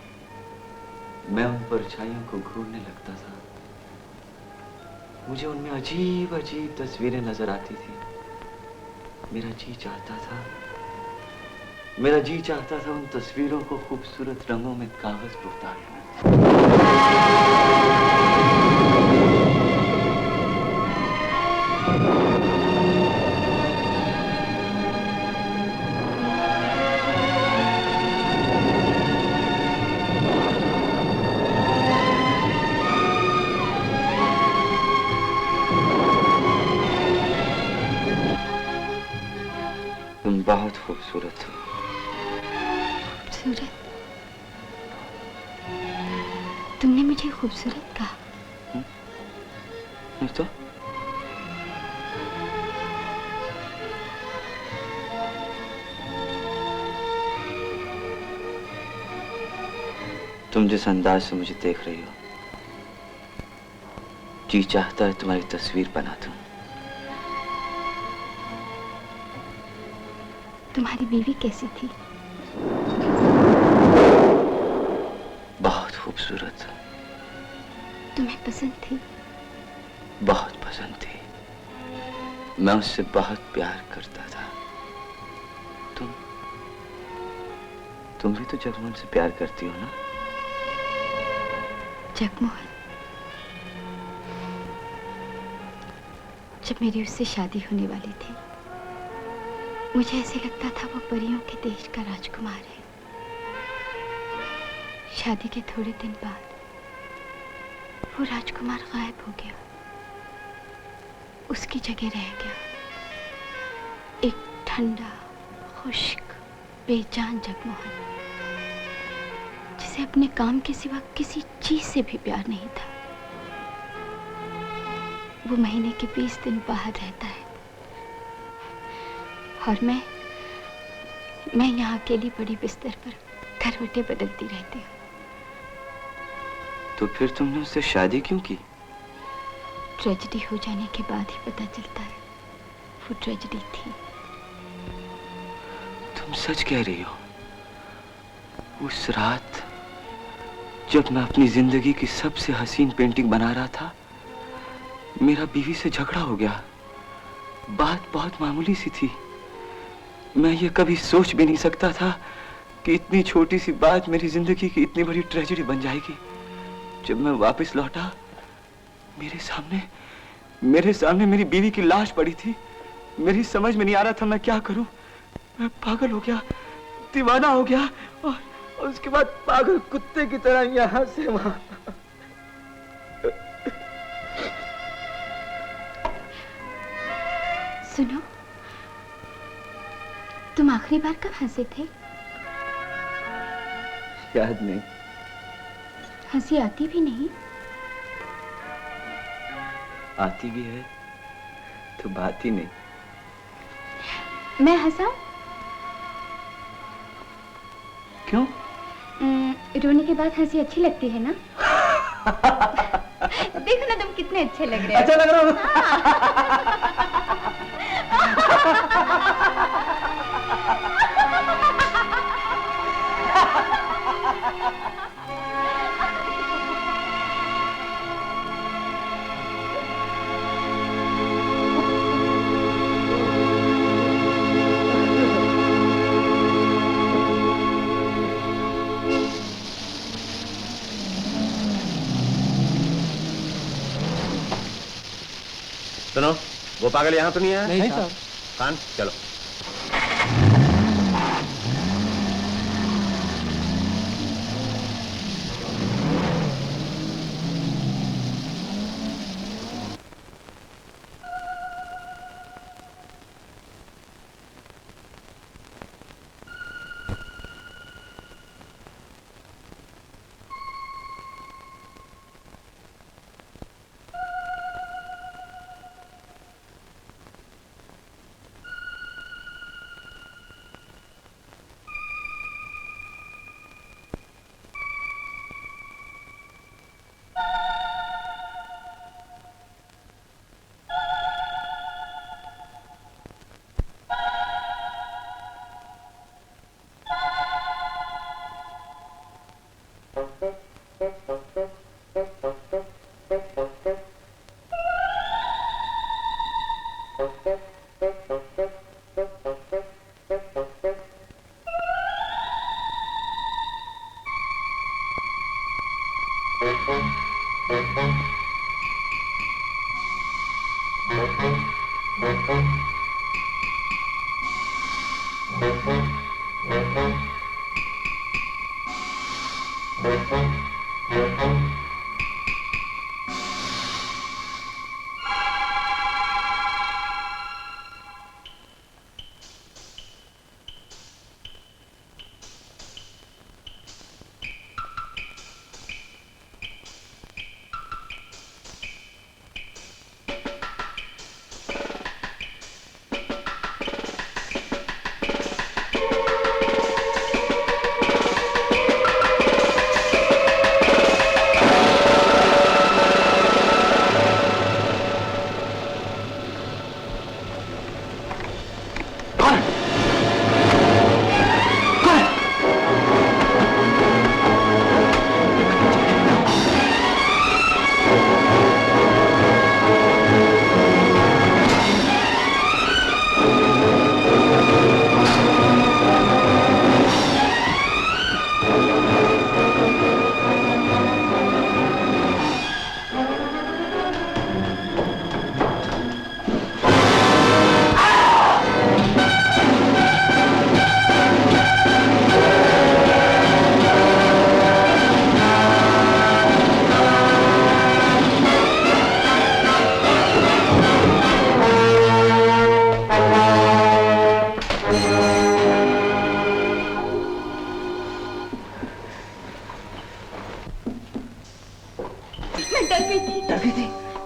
मैं उन परछाइयों को घूरने लगता था। मुझे उनमें अजीब अजीब तस्वीरें नजर आती थी। मेरा जी चाहता था उन तस्वीरों को खूबसूरत रंगों में कागज पर उतार लूं। तुम बहुत खूबसूरत हो। खूबसूरत? तुमने मुझे खूबसूरत कहा? तो तुम जिस अंदाज से मुझे देख रही हो, जी चाहता है तुम्हारी तस्वीर बना दूं। तुम्हारी बीवी कैसी थी? बहुत खूबसूरत। तुम्हें पसंद थी? बहुत पसंद थी। मैं उससे बहुत प्यार करता था। तुम भी तो जगमोहन से प्यार करती हो ना? जगमोहन? जब मेरी उससे शादी होने वाली थी, मुझे ऐसे लगता था वो परियों के देश का राजकुमार है। शादी के थोड़े दिन बाद वो राजकुमार गायब हो गया। उसकी जगह रह गया एक ठंडा, खुश्क, बेजान जगमोहन, जिसे अपने काम के सिवा किसी चीज से भी प्यार नहीं था। वो महीने के 20 दिन बाहर रहता है और मैं यहाँ अकेली पड़ी बिस्तर पर करवटें बदलती रहती हूँ। तो फिर तुमने उससे शादी क्यों की? ट्रेजेडी हो जाने के बाद ही पता चलता है वो ट्रेजेडी थी। तुम सच कह रही हो? उस रात जब मैं अपनी जिंदगी की सबसे हसीन पेंटिंग बना रहा था, मेरा बीवी से झगड़ा हो गया। बात बहुत मामूली सी थी। मैं ये कभी सोच भी नहीं सकता था कि इतनी छोटी सी बात मेरी जिंदगी की इतनी बड़ी ट्रेजेडी बन जाएगी। जब मैं वापस लौटा, मेरे सामने मेरी बीवी की लाश पड़ी थी। मेरी समझ में नहीं आ रहा था मैं क्या करूं। मैं पागल हो गया, दीवाना हो गया और उसके बाद पागल कुत्ते की तरह यहां से वहां। सुनो, तुम आखिरी बार कब हंसे थे? याद नहीं। हंसी आती भी नहीं? आती भी है तो बात ही नहीं। मैं हंसाऊं? क्यों? रोने के बाद हंसी अच्छी लगती है ना? देखो ना तुम कितने अच्छे लग रहे हो। अच्छा लग रहा हूँ। सुनो, वो पागल यहाँ तो नहीं आया? नहीं साहब। खान चलो।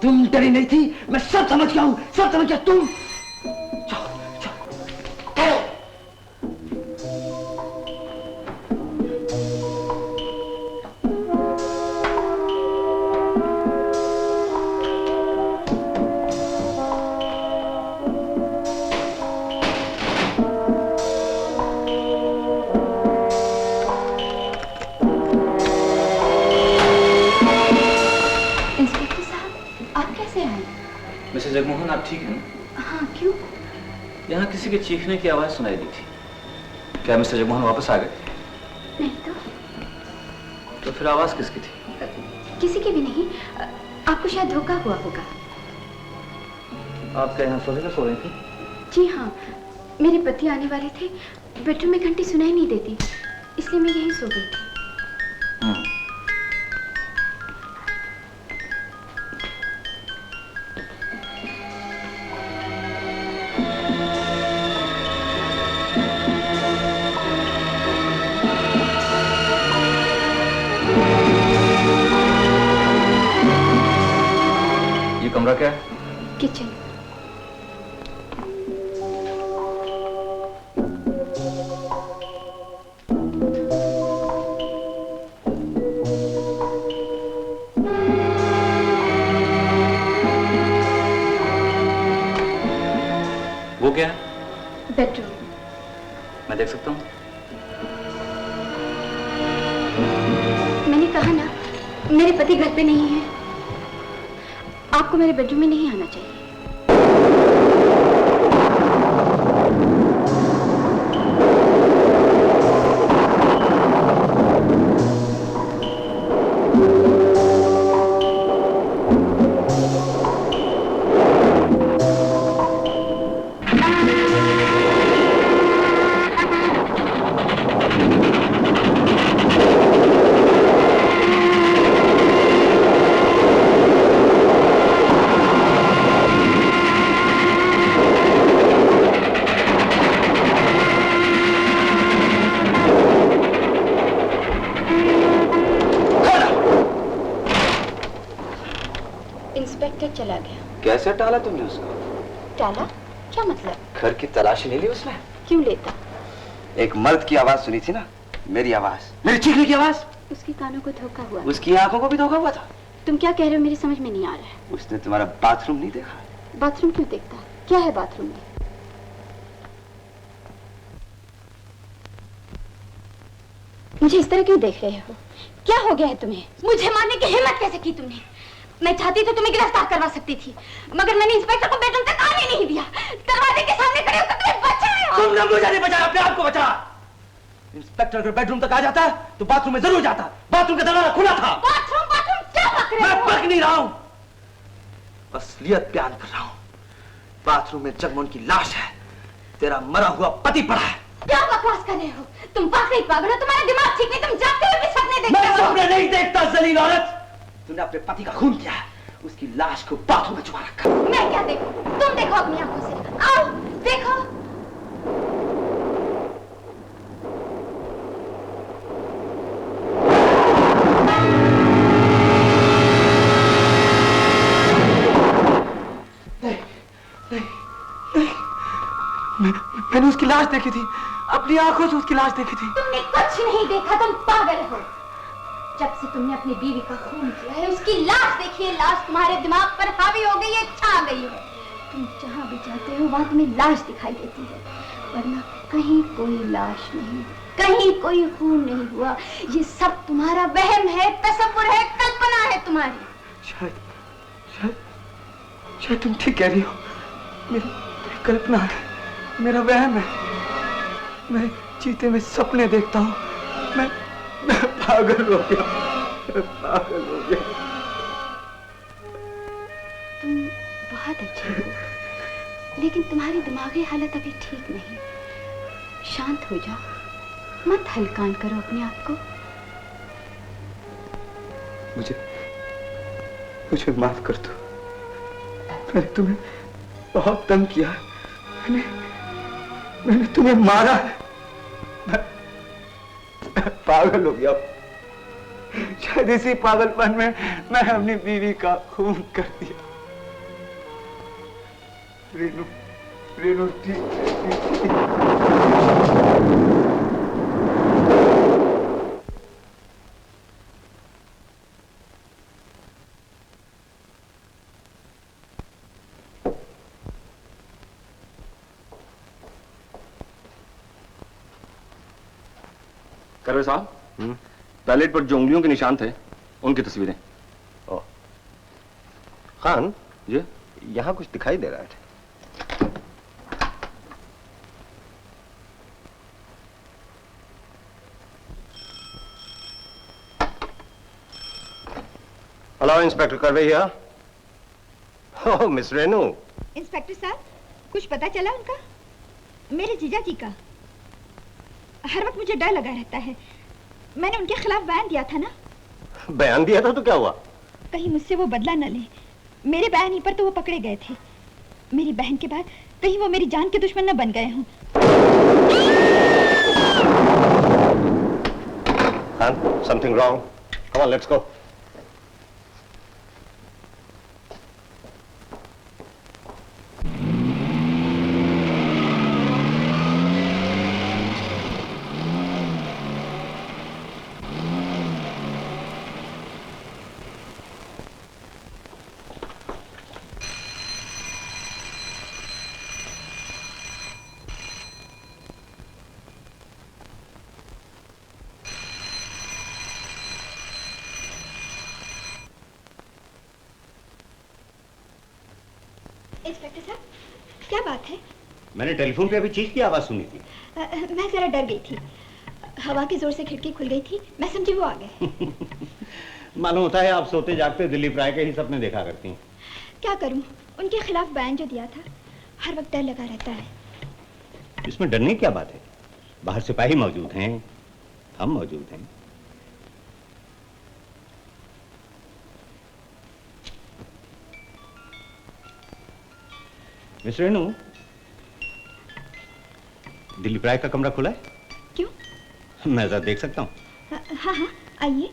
तुम डरी नहीं थी, मैं सब समझ गया हूँ, सब समझ गया। तुम मिसेस जगमोहन, आप ठीक हैं? हाँ, क्यों? यहाँ किसी के चीखने की आवाज सुनाई दी थी। क्या मिस्टर जगमोहन वापस आ गए? नहीं तो फिर आवाज किसकी थी? किसी की भी नहीं। आपको शायद धोखा हुआ होगा। आप क्या यहाँ सोने में सो रही थी? जी हाँ, मेरे पति आने वाले थे। बेडरूम में घंटी सुनाई नहीं देती, इसलिए मैं यहीं सो गई थी। कमरा क्या है? किचन। कहा ना, मेरे पति घर पे नहीं है। आपको मेरे बेडरूम में नहीं आना चाहिए। इंस्पेक्टर चला गया। कैसे टाला तुमने उसको? टाला? क्या मतलब? घर की तलाशी नहीं ली उसने? क्यों लेता? एक मर्द की आवाज सुनी थी ना, मेरी आवाज, मेरी चीखने की आवाज। उसकी कानों को धोखा हुआ। उसकी आंखों को भी धोखा हुआ था। तुम क्या कह रहे हो मेरी समझ में नहीं आ रहा है। उसने तुम्हारा बाथरूम नहीं देखा? बाथरूम क्यों देखता? क्या है बाथरूम में? मुझे इस तरह क्यों देख रहे हो? क्या हो गया है तुम्हें? मुझे मारने की हिम्मत कैसे की तुमने? मैं चाहती तो तुम्हें गिरफ्तार करवा सकती थी, मगर मैंने इंस्पेक्टर को बेडरूम तक आने नहीं दिया। दरवाजे के सामने खड़े होकर तुम्हें बचाया। तुमने मुझे नहीं बचाया, अपने आप को बचा। इंस्पेक्टर अगर बेडरूम तक आ जाता तो बाथरूम में जरूर जाता। बाथरूम का दरवाजा खुला था। बाथरूम बाथरूम क्या बक रहे हो? मैं बक नहीं रहा हूं, असलियत बयान कर रहा हूं। बाथरूम में जगमोहन की लाश है, तेरा मरा हुआ पति पड़ा है। क्या बकवास कर रहे हो? तुम पागल हो, तुम्हारा दिमाग ठीक नहीं, तुम जागते हुए भी सपने देखते हो। मैं सपने नहीं देखता जलील औरत। तुमने अपने पति का खून किया है, उसकी लाश को बाथरूम में छुपा रखा। मैं क्या देखूं? तुम देखो अपनी आंखों से। आओ देखो। मैंने उसकी लाश देखी थी, अपनी आंखों से उसकी लाश देखी थी। तुमने कुछ नहीं देखा, तुम पागल हो। जब से तुमने अपनी बीवी का खून किया है, उसकी लाश देखी है, लाश तुम्हारे दिमाग पर हावी हो गई है, छा गई है। तुम जहाँ भी जाते हो वहाँ तुम्हें लाश दिखाई देती है, वरना कहीं कोई लाश नहीं, कहीं कोई खून नहीं हुआ। ये सब तुम्हारा वहम है, तसव्वुर है, कल्पना है तुम्हारी। शायद तुम ठीक कह रही हो। मेरी कल्पना है, मेरा वहम है। मैं चीते में सपने देखता हूँ। मैं पागल हो गया, पागल हो गया। तुम बहुत अच्छे हो, लेकिन तुम्हारी दिमागी हालत अभी ठीक नहीं। शांत हो जाओ, मत हल्कान करो अपने आप को। मुझे माफ कर दो। मैंने तुम्हें बहुत तंग किया है, मैंने तुम्हें मारा है। मैं पागल हो गया। शायद इसी पागलपन में मैं अपनी बीवी का खून कर दिया। रेनू ठीक। करवे साहब, पैलेट पर जो उंगलियों के निशान थे, उनकी तस्वीरें। खान जी, यहाँ कुछ दिखाई दे रहा है। हेलो, इंस्पेक्टर करवे here. Oh miss Renu. Inspector साहब, कुछ पता चला उनका? मेरे जीजा जी का। हर वक्त मुझे डर लगा रहता है। मैंने उनके खिलाफ बयान दिया था ना। बयान दिया था तो क्या हुआ? कहीं मुझसे वो बदला न ले। मेरे बयान ही पर तो वो पकड़े गए थे। मेरी बहन के बाद कहीं वो मेरी जान के दुश्मन न बन गए हों। Khan, something wrong. Come on, let's go. Inspector साहब, क्या बात है? मैंने टेलीफोन पे अभी चीख की आवाज सुनी थी। मैं जरा डर गई थी। हवा के जोर से खिड़की खुल गई थी, मैं समझी वो आ गए। मालूम होता है आप सोते जागते दिलीप राय के ही सपने देखा करती हैं। क्या करूं, उनके खिलाफ बयान जो दिया था, हर वक्त डर लगा रहता है। इसमें डरने की क्या बात है? बाहर सिपाही मौजूद हैं, हम मौजूद हैं। मिस रेणु, दिलीप राय का कमरा खुला है? क्यों? मैं जरा देख सकता हूँ? हाँ हाँ, आइए।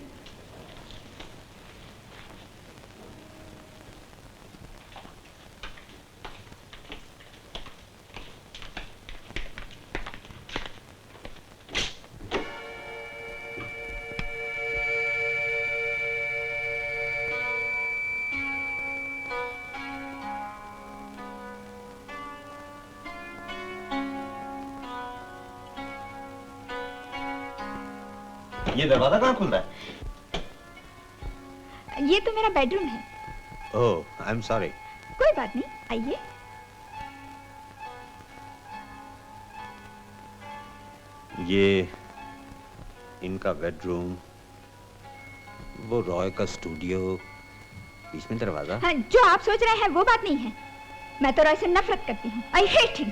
ये दरवाजा कहाँ खुल रहा है? ये तो मेरा बेडरूम है। ओह, आई एम सॉरी। कोई बात नहीं, आइए। ये इनका बेडरूम, वो रॉय का स्टूडियो, बीच में दरवाजा। हाँ, जो आप सोच रहे हैं वो बात नहीं है। मैं तो रॉय से नफरत करती हूँ। I hate him.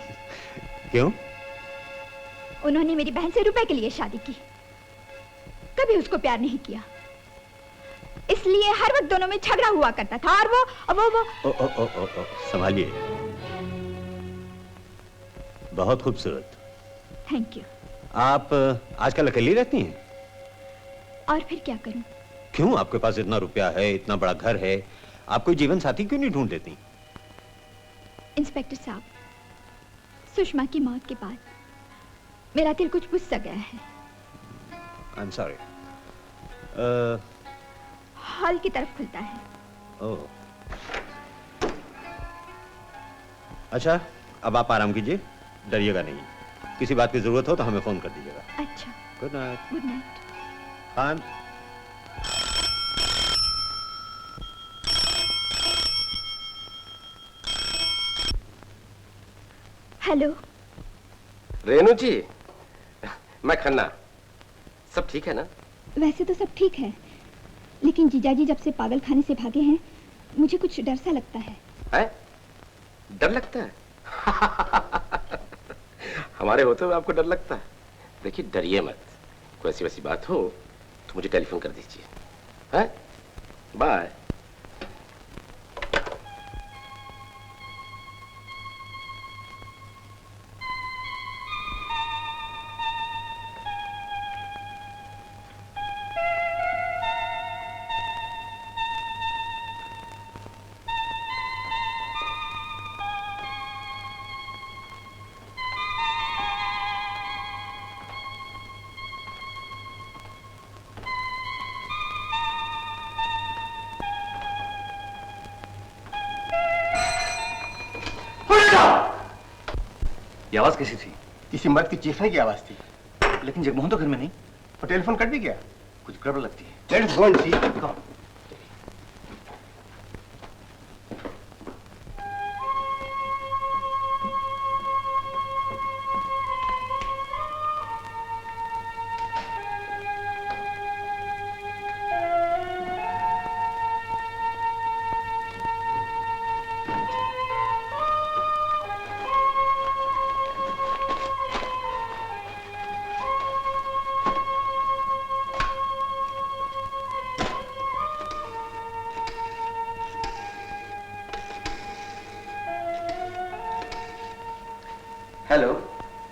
क्यों? उन्होंने मेरी बहन से रुपए के लिए शादी की, कभी उसको प्यार नहीं किया, इसलिए हर वक्त दोनों में झगड़ा हुआ करता था। और वो संभालिए। बहुत खूबसूरत। Thank you. आप आजकल अकेली रहती हैं? और फिर क्या करूं? क्यों? आपके पास इतना रुपया है, इतना बड़ा घर है, आप कोई जीवन साथी क्यों नहीं ढूंढ लेती? इंस्पेक्टर साहब, सुषमा की मौत के बाद मेरा दिल कुछ बुझ सा गया है। I am sorry. हॉल की तरफ खुलता है। ओह, अच्छा, अब आप आराम कीजिए, डरिएगा नहीं। किसी बात की जरूरत हो तो हमें फोन कर दीजिएगा। अच्छा, good night. Good night. Khan. Hello. Renu ji, मैं खन्ना। सब ठीक है ना? वैसे तो सब ठीक है, लेकिन जीजाजी जब से पागल खाने से भागे हैं, मुझे कुछ डर सा लगता है। डर लगता है? हमारे होते हुए आपको डर लगता है? देखिए, डरिए मत। कोई ऐसी वैसी बात हो तो मुझे टेलीफोन कर दीजिए। बाय। ये आवाज कैसी थी? किसी मर्द की चीखने की आवाज थी। लेकिन जगमोहन तो घर में नहीं। और टेलीफोन कट भी गया। कुछ गड़बड़ लगती है। Let's go and see. Hello,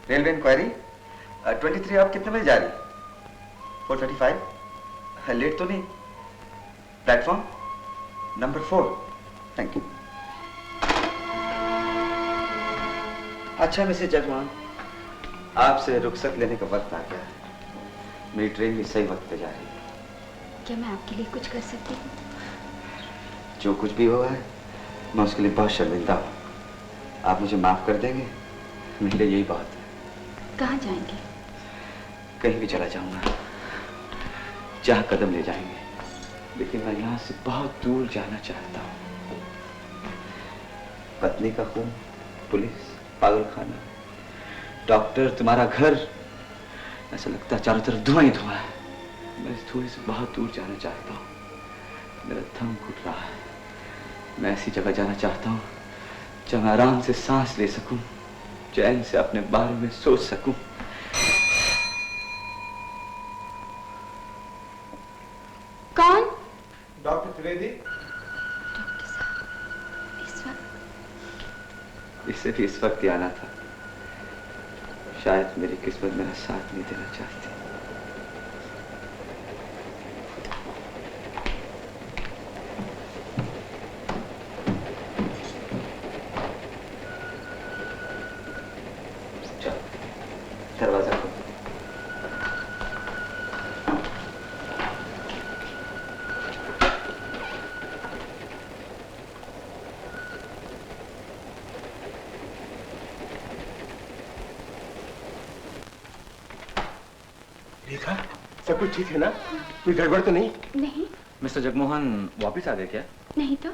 railway inquiry. 23 आप कितने बजे जा रही? 4:35? लेट तो नहीं? Platform number 4। Thank you. अच्छा मिसेस जगमोहन, आपसे रुखसत लेने का वक्त आ गया है। मेरी ट्रेन भी सही वक्त पे जा रही है। क्या मैं आपके लिए कुछ कर सकती हूँ? जो कुछ भी हुआ है, मैं उसके लिए बहुत शर्मिंदा हूँ। आप मुझे माफ कर देंगे? मेरे लिए यही बहुत है। कहाँ जाएंगे? कहीं भी चला जाऊंगा, जहाँ कदम ले जाएंगे, लेकिन मैं यहाँ से बहुत दूर जाना चाहता हूँ। पत्नी का खून, पुलिस, पागलखाना, डॉक्टर, तुम्हारा घर, ऐसा लगता है चारों तरफ धुआं ही धुआं है। मैं इस धुएं से बहुत दूर जाना चाहता हूँ। मेरा दम घुट रहा है। मैं ऐसी जगह जाना चाहता हूँ जहाँ मैं आराम से सांस ले सकूं, चैन से अपने बारे में सोच सकूं। कौन? डॉक्टर त्रिवेदी। डॉक्टर साहब, इस वक्त? इससे भी इस वक्त ही आना था। शायद मेरी किस्मत मेरा साथ नहीं देना चाहती। दरवाजा खोलो। रेखा, सब कुछ ठीक है ना? कोई गड़बड़ तो नहीं? नहीं। मिस्टर जगमोहन वापस आ गए क्या? नहीं तो।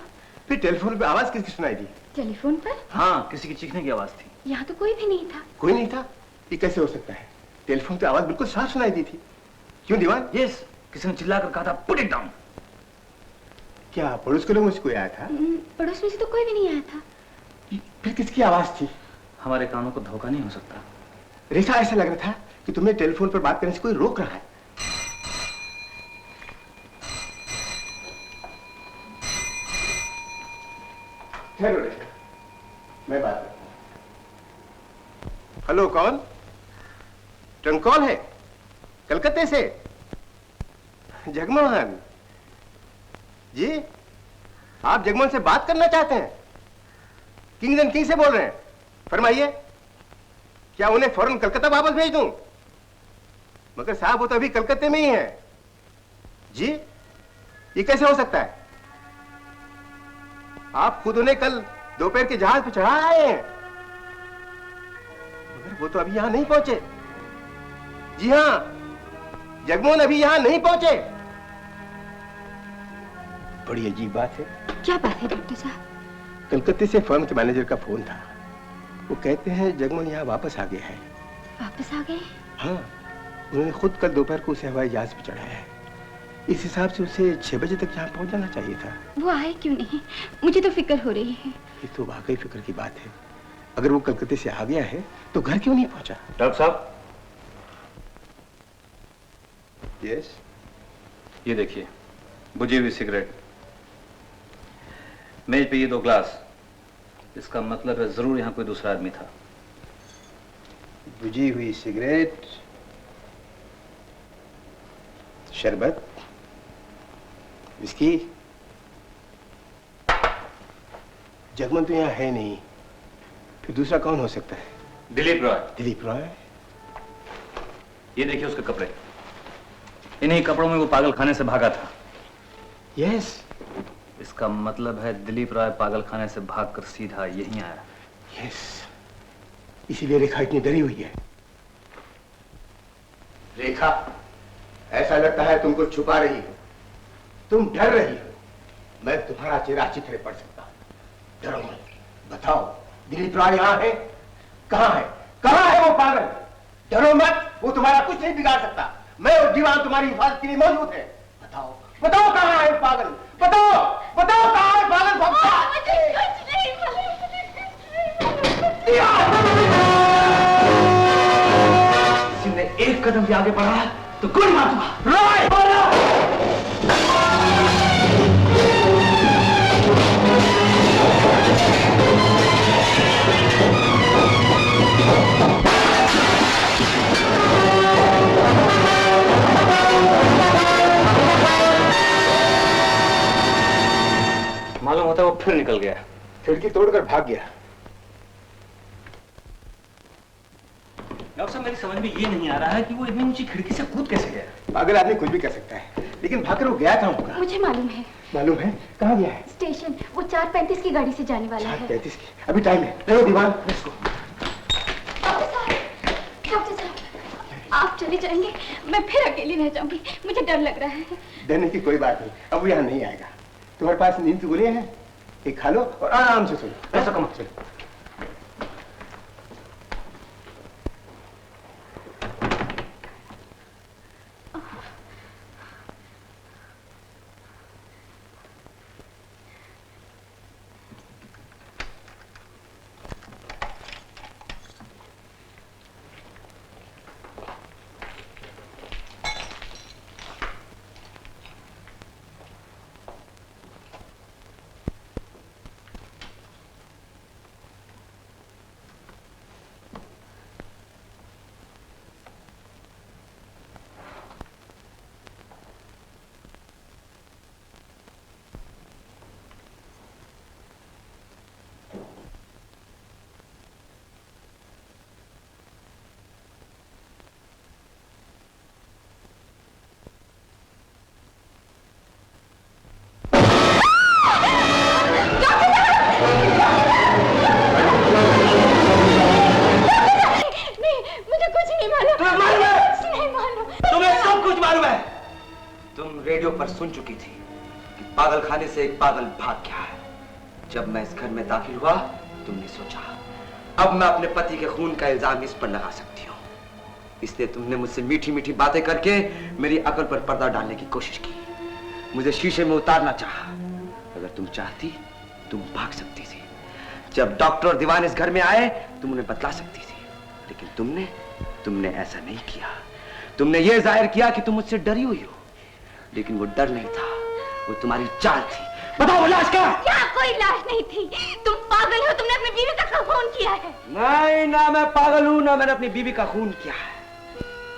फिर टेलीफोन पे आवाज किसकी सुनाई दी? टेलीफोन पर? हाँ, किसी की चीखने की आवाज थी। यहाँ तो कोई भी नहीं था। कोई नहीं था? ये कैसे हो सकता है? टेलीफोन पे आवाज बिल्कुल साफ सुनाई दी थी। क्यों दीवान? यस, किसी ने चिल्लाकर कहा था पुट इट डाउन। क्या पड़ोस के लोगों में से कोई आया था? पड़ोस में से तो कोई भी नहीं आया था। फिर किसकी आवाज थी? हमारे कानों को धोखा नहीं हो सकता। रेखा, ऐसा लग रहा था कि तुम्हें टेलीफोन पर बात करने से कोई रोक रहा है। ठहरो रेखा, मैं बात करता हूं। हेलो, कौन? ट्रंक कॉल है? कलकत्ते से? जगमोहन जी, आप जगमोहन से बात करना चाहते हैं? किंग्स एंड किंग से बोल रहे हैं? फरमाइए, क्या उन्हें फौरन कलकत्ता वापस भेज दूं? मगर साहब, वो तो अभी कलकत्ते में ही है। जी, ये कैसे हो सकता है? आप खुद उन्हें कल दोपहर के जहाज पे चढ़ा आए हैं, मगर वो तो अभी यहां नहीं पहुंचे। जी हां, जगमोहन अभी यहां नहीं पहुंचे। बड़ी अजीब बात है। क्या बात है डॉक्टर साहब? कलकत्ते से फर्म के मैनेजर का फोन था। वो कहते हैं जगमोहन यहाँ वापस आ गया है। वापस आ गए? हाँ, उन्होंने खुद कल दोपहर को उसे हवाई जहाज पे चढ़ाया है। इस हिसाब से उसे 6 बजे तक यहाँ पहुँच जाना चाहिए था। वो आए क्यों नहीं? मुझे तो फिक्र हो रही है। ये तो वाकई फिक्र की बात है। अगर वो कलकत्ते से आ गया है तो घर क्यों नहीं पहुंचा? डॉक्टर साहब, यस, ये देखिए, बुझी हुई सिगरेट, मेज पे ये 2 ग्लास। इसका मतलब है जरूर यहाँ कोई दूसरा आदमी था। बुझी हुई सिगरेट, शरबत, विस्की। जगमोहन तो यहाँ है नहीं, फिर दूसरा कौन हो सकता है? दिलीप रॉय। दिलीप रॉय? ये देखिए उसके कपड़े, इन्हीं कपड़ों में वो पागल खाने से भागा था। यस। इसका मतलब है दिलीप रॉय पागल खाने से भागकर सीधा यहीं आया। यस, इसीलिए रेखा इतनी डरी हुई है। रेखा, ऐसा लगता है तुम कुछ छुपा रही हो, तुम डर रही हो। मैं तुम्हारा चेहरा अच्छी तरह पढ़ सकता हूं। डरो मत, बताओ दिलीप रॉय यहाँ है? कहाँ है? कहाँ है वो पागल? डरो मत, वो तुम्हारा कुछ नहीं बिगाड़ सकता। मैं और दीवान तुम्हारी हिफाजत के लिए मौजूद है। बताओ, बताओ कहाँ है पागल? बताओ, बताओ कहाँ है पागल? किसी ने एक कदम भी आगे बढ़ा तो गोली मार दूंगा। रॉय! मालूम होता है वो फिर निकल गया। खिड़की तोड़कर भाग गया। डॉक्टर साहब, मेरी समझ में ये नहीं आ रहा है कि वो इतनी ऊंची खिड़की से कूद कैसे गया। पागल आदमी कुछ भी कर सकता है, लेकिन भागकर वो गया कहाँ होगा? मुझे मालूम है। मालूम है? कहाँ गया है? स्टेशन, वो 4:35 की गाड़ी से जाने वाला है। 4:35 की? अभी टाइम है। चलो दीवान, लेट्स गो। डॉक्टर साहब, आप चले जाएंगे, मैं फिर अकेली रह जाऊंगी। मुझे डर लग रहा है। डरने की कोई बात नहीं, अब वो यहाँ नहीं आएगा। तुम्हारे पास नींद की गोलियां हैं? एक खा लो और आराम से सोओ। ऐसा कम चलो। रेडियो पर सुन चुकी थी कि पागल खाने से एक पागल भाग गया है। जब मैं इस घर में दाखिल हुआ तुमने सोचा अब मैं अपने पति के खून का इल्जाम इस पर लगा सकती हूँ, इसलिए तुमने मुझसे मीठी मीठी बातें करके मेरी अकल पर पर्दा डालने की कोशिश की, मुझे शीशे में उतारना चाहा। अगर तुम चाहती तुम भाग सकती थी। जब डॉक्टर और दीवान इस घर में आए तुम उन्हें बतला सकती थी, लेकिन तुमने ऐसा नहीं किया। तुमने ये जाहिर किया कि तुम मुझसे डरी हुई हो, लेकिन वो डर नहीं था, वो तुम्हारी चाल थी। बताओ वो लाश क्या? क्या कोई लाश नहीं थी? तुम पागल हो, तुमने अपनी बीवी का खून किया है। नहीं, ना मैं पागल हूं ना मैंने अपनी बीवी का खून किया है।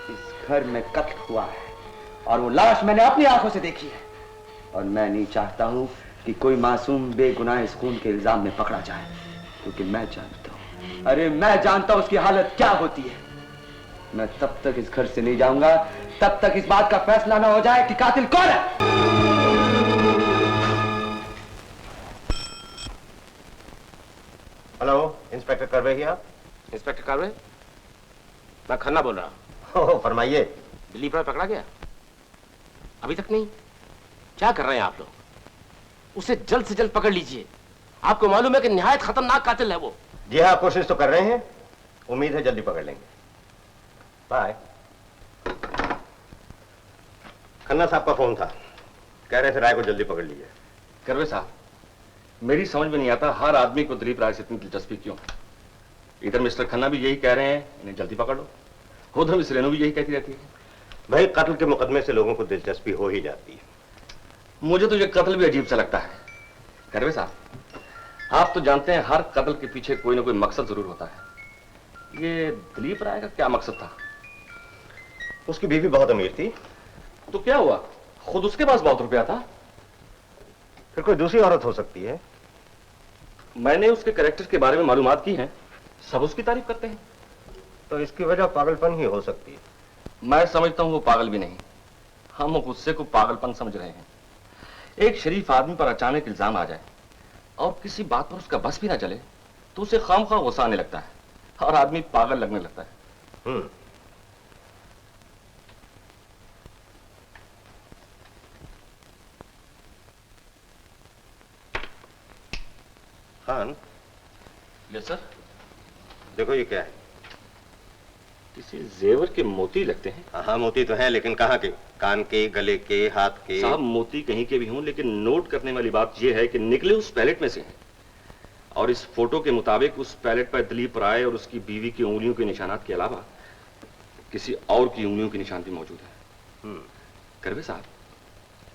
इस घर में कत्ल हुआ है और वो लाश मैंने अपनी आंखों से देखी है, और मैं नहीं चाहता हूं कि कोई मासूम बेगुनाह इस खून के इल्जाम में पकड़ा जाए, क्योंकि मैं जानता हूं, अरे मैं जानता हूं उसकी हालत क्या होती है। मैं तब तक इस घर से नहीं जाऊंगा तब तक इस बात का फैसला ना हो जाए कि कातिल कौन है। हेलो, इंस्पेक्टर करवे ही आप? इंस्पेक्टर करवे, मैं खन्ना बोल रहा हूँ। फरमाइए। दिलीप रॉय पकड़ा गया? अभी तक नहीं। क्या कर रहे हैं आप लोग? उसे जल्द से जल्द पकड़ लीजिए। आपको मालूम है कि निहायत खतरनाक कातिल है वो। जी हाँ, कोशिश तो कर रहे हैं, उम्मीद है जल्दी पकड़ लेंगे। बाय। खन्ना साहब का फोन था, कह रहे थे राय को जल्दी पकड़ लीजिए। करवे साहब, मेरी समझ में नहीं आता हर आदमी को दिलीप राय से इतनी दिलचस्पी क्यों। इधर मिस्टर खन्ना भी यही कह रहे हैं इन्हें जल्दी पकड़ लो, उधर मिस रेनू भी यही कहती रहती है। भाई, कत्ल के मुकदमे से लोगों को दिलचस्पी हो ही जाती है। मुझे तो ये कत्ल भी अजीब सा लगता है। करवे साहब, आप तो जानते हैं हर कत्ल के पीछे कोई ना कोई मकसद जरूर होता है। ये दिलीप राय का क्या मकसद था? उसकी बीवी बहुत अमीर थी। तो क्या हुआ, खुद उसके पास बहुत रुपया था। फिर कोई दूसरी औरत हो सकती है। मैंने उसके कैरेक्टर के बारे में मालूमात की हैं, सब उसकी तारीफ करते हैं। तो इसकी वजह पागलपन ही हो सकती है। मैं समझता हूं वो पागल भी नहीं, हम गुस्से को पागलपन समझ रहे हैं। एक शरीफ आदमी पर अचानक इल्जाम आ जाए और किसी बात पर उसका बस भी ना चले तो उसे खामखा गुस्सा आने लगता है और आदमी पागल लगने लगता है। खान। Yes sir. देखो ये क्या है? किसी जेवर के मोती लगते हैं। हाँ, मोती तो है, लेकिन कहाँ के? कान के, गले के, हाथ के? साहब, मोती कहीं के भी हों, लेकिन नोट करने वाली बात यह है कि निकले उस पैलेट में से हैं। और इस फोटो के मुताबिक उस पैलेट पर दिलीप राय और उसकी बीवी की उंगलियों के निशानात के अलावा किसी और की उंगलियों के निशान भी मौजूद है। करवे साहब,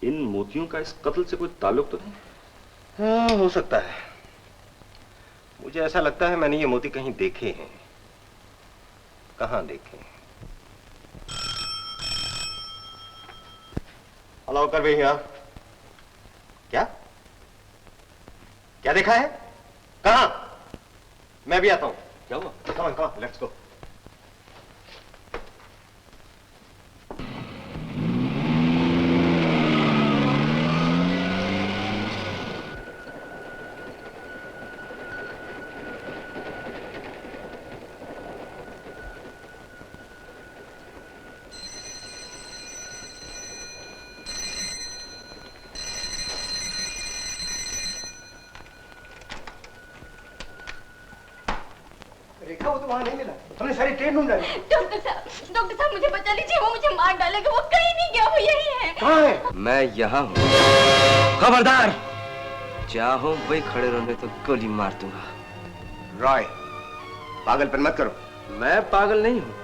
इन मोतियों का इस कत्ल से कोई ताल्लुक तो नहीं? हाँ, हो सकता है। मुझे ऐसा लगता है मैंने ये मोती कहीं देखे हैं। कहाँ देखे? हेलो करवे भैया। क्या क्या देखा है? कहाँ? मैं भी आता हूं। क्या हुआ? Come let's go. देखा वो तो वहाँ नहीं मिला। हमने सारी ट्रेन ढूंढ डाली। डॉक्टर साहब मुझे बचा लीजिए, वो मुझे मार डालेगा। वो कहीं नहीं गया, वो यही है। कहाँ है? मैं यहाँ हूँ। खबरदार, चाहो वही खड़े रहने तो गोली मार दूंगा। रॉय, पागलपन मत करो। मैं पागल नहीं हूँ।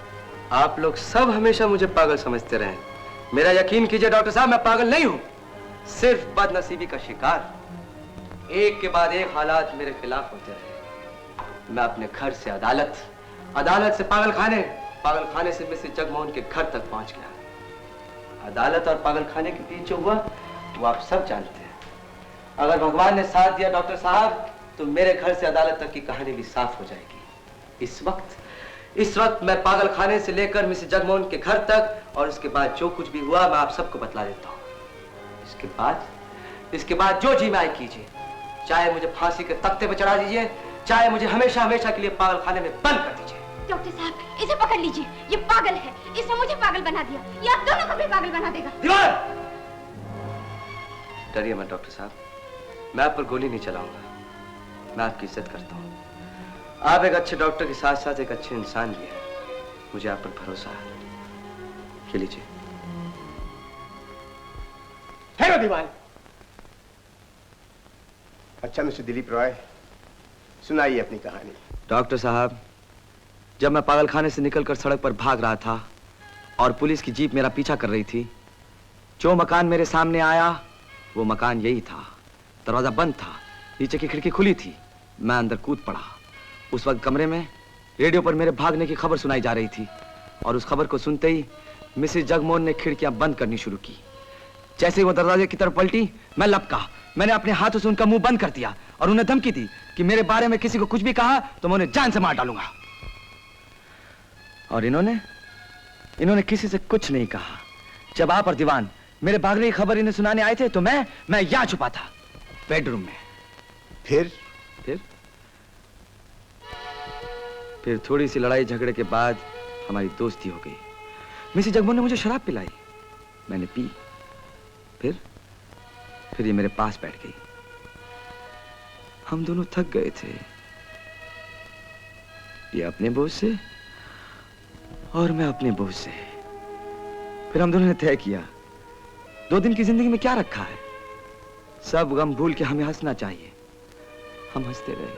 आप लोग सब हमेशा मुझे पागल समझते रहे। मेरा यकीन कीजिए डॉक्टर साहब, मैं पागल नहीं हूँ, सिर्फ बदनसीबी का शिकार। एक के बाद एक हालात मेरे खिलाफ होते रहे। मैं अपने घर से अदालत, अदालत से पागलखाने, पागलखाने से मिसेस जगमोहन के घर तक पहुंच गया। अदालत और पागलखाने के बीच जो हुआ वो आप सब जानते हैं। अगर भगवान ने साथ दिया डॉक्टर साहब, तो मेरे घर से अदालत तक की कहानी भी साफ हो जाएगी। इस वक्त मैं पागलखाने से लेकर मिसेस जगमोहन के घर तक और उसके बाद जो कुछ भी हुआ मैं आप सबको बतला देता हूँ। इसके बाद जो जी में आए कीजिए, चाहे मुझे फांसी के तख्ते पे चढ़ा दीजिए, चाहे मुझे हमेशा हमेशा के लिए पागलखाने में बंद कर दीजिए। डॉक्टर साहब, इसे पकड़ लीजिए, ये पागल है। इसने मुझे पागल बना दिया, ये आप दोनों को भी पागल बना देगा। दीवार! डरिए मत डॉक्टर साहब, मैं आप पर गोली नहीं चलाऊंगा। मैं आपकी इज्जत करता हूँ। आप एक अच्छे डॉक्टर के साथ साथ एक अच्छे इंसान भी हैं। मुझे आप पर भरोसा है। ये लीजिए। ठहरो दीवान। अच्छा मिस्टर दिलीप रॉय, सुनाइए अपनी कहानी। डॉक्टर साहब, जब मैं पागलखाने से निकलकर सड़क पर भाग रहा था और पुलिस की जीप मेरा पीछा कर रही थी, जो मकान मेरे सामने आया वो मकान यही था। दरवाजा बंद था, नीचे की खिड़की खुली थी। मैं अंदर कूद पड़ा। उस वक्त कमरे में रेडियो पर मेरे भागने की खबर सुनाई जा रही थी और उस खबर को सुनते ही मिसेस जगमोहन ने खिड़कियां बंद करनी शुरू की। जैसे ही वो दरवाजे की तरफ पलटी, मैं लपका। मैंने अपने हाथों से उनका मुंह बंद कर दिया और उन्हें धमकी दी कि मेरे बारे में किसी को कुछ भी कहा तो मैं उन्हें जान से मार डालूंगा। और इन्होंने किसी से कुछ नहीं कहा। जब आप और दीवान मेरे भागने की खबर इन्हें सुनाने आए थे तो मैं यहां छुपा था, बेडरूम में। फिर थोड़ी सी लड़ाई झगड़े के बाद हमारी दोस्ती हो गई। मिसेस जगमोहन ने मुझे शराब पिलाई, मैंने पी। फिर ये मेरे पास बैठ गई। हम दोनों थक गए थे, ये अपने बोझ से और मैं अपने बोझ से। फिर हम दोनों ने तय किया, 2 दिन की जिंदगी में क्या रखा है, सब गम भूल के हमें हंसना चाहिए। हम हंसते रहे,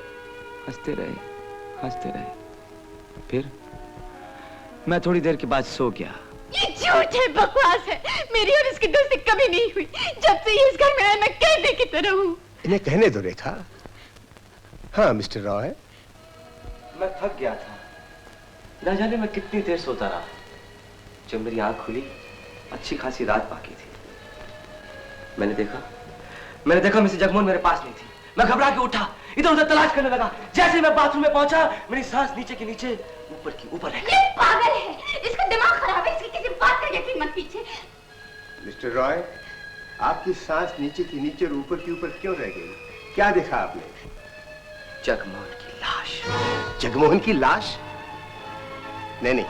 हंसते रहे, हंसते रहे। फिर मैं थोड़ी देर के बाद सो गया। ये झूठ है, बकवास है। मेरी और इसकी दोस्ती कभी नहीं हुई। जब से ये इस घर में आया, मैं कैदी की तरह हूँ। इन्हें कहने दो रेखा। हाँ मिस्टर रॉय, मैं थक गया था। ना जाने मैं कितनी देर सोता रहा। जब मेरी आंख खुली, अच्छी खासी रात बाकी थी। मैंने देखा मिसेस जगमोहन मेरे पास नहीं थी। मैं घबरा के उठा, इधर उधर तलाश करने लगा। जैसे मैं बाथरूम में पहुंचा, मेरी सांस नीचे के नीचे, ऊपर की ऊपर रह गई। ये पागल है, इसका दिमाग खराब है। इसकी किसी बात का यकीन मत कीजिए। मिस्टर रॉय, आपकी सांस नीचे की नीचे और ऊपर की ऊपर क्यों रह गई? क्या देखा आपने? जगमोहन की लाश। जगमोहन की लाश? नहीं,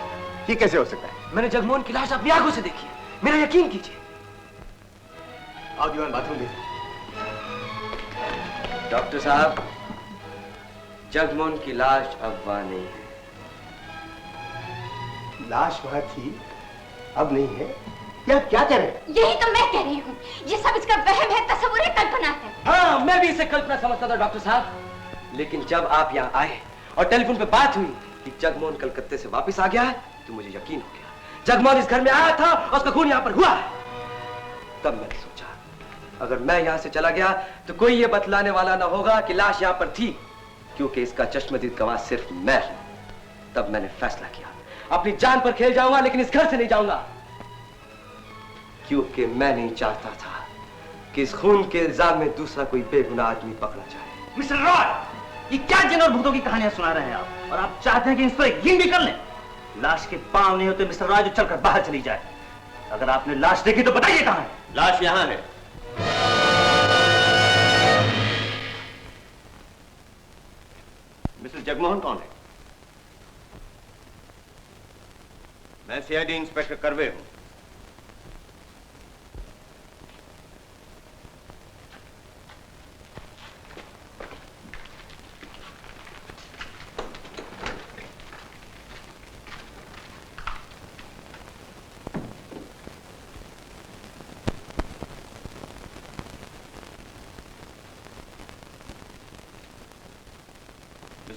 ये कैसे हो सकता है? मैंने जगमोहन की लाश अपनी आंखों से देखी है, मेरा यकीन कीजिए। आओ दीवान, बाथरूम देखिए। डॉक्टर साहब, जगमोहन की लाश अब वहां नहीं है। लाश वहां थी, अब नहीं है? क्या कह रहे हैं? यही तो मैं कह रही हूँ। ये सब इसका वहम है, तस्वुर है, कल्पना है। हाँ, मैं भी इसे कल्पना समझता था डॉक्टर साहब। लेकिन जब आप यहाँ आए और टेलीफोन पे बात हुई कि जगमोहन कलकत्ते से वापस आ गया है, तो मुझे यकीन हो गया जगमोहन इस घर में आया था और उसका खून यहाँ पर हुआ है। तब मैंने सोचा, अगर मैं यहाँ से चला गया तो कोई ये बतलाने वाला ना होगा कि लाश यहाँ पर थी, क्योंकि इसका चश्मदीद गवाह सिर्फ मैं हूं। तब मैंने फैसला किया, अपनी जान पर खेल जाऊंगा, लेकिन इस घर से नहीं जाऊंगा, क्योंकि मैं नहीं चाहता था कि इस खून के इल्जाम में दूसरा कोई बेगुनाह आदमी पकड़ा जाए। मिस्टर रॉय, ये क्या जिन और भूतों की कहानियां सुना रहे हैं आप? और आप चाहते हैं कि इस पर यकीन भी कर लें? लाश के पांव नहीं होते मिस्टर रॉय जो चलकर बाहर चली जाए। अगर आपने लाश देखी तो बताइए कहां है? लाश यहां है। मिस्टर जगमोहन कौन है? मैं सीआईडी इंस्पेक्टर करवे हूं।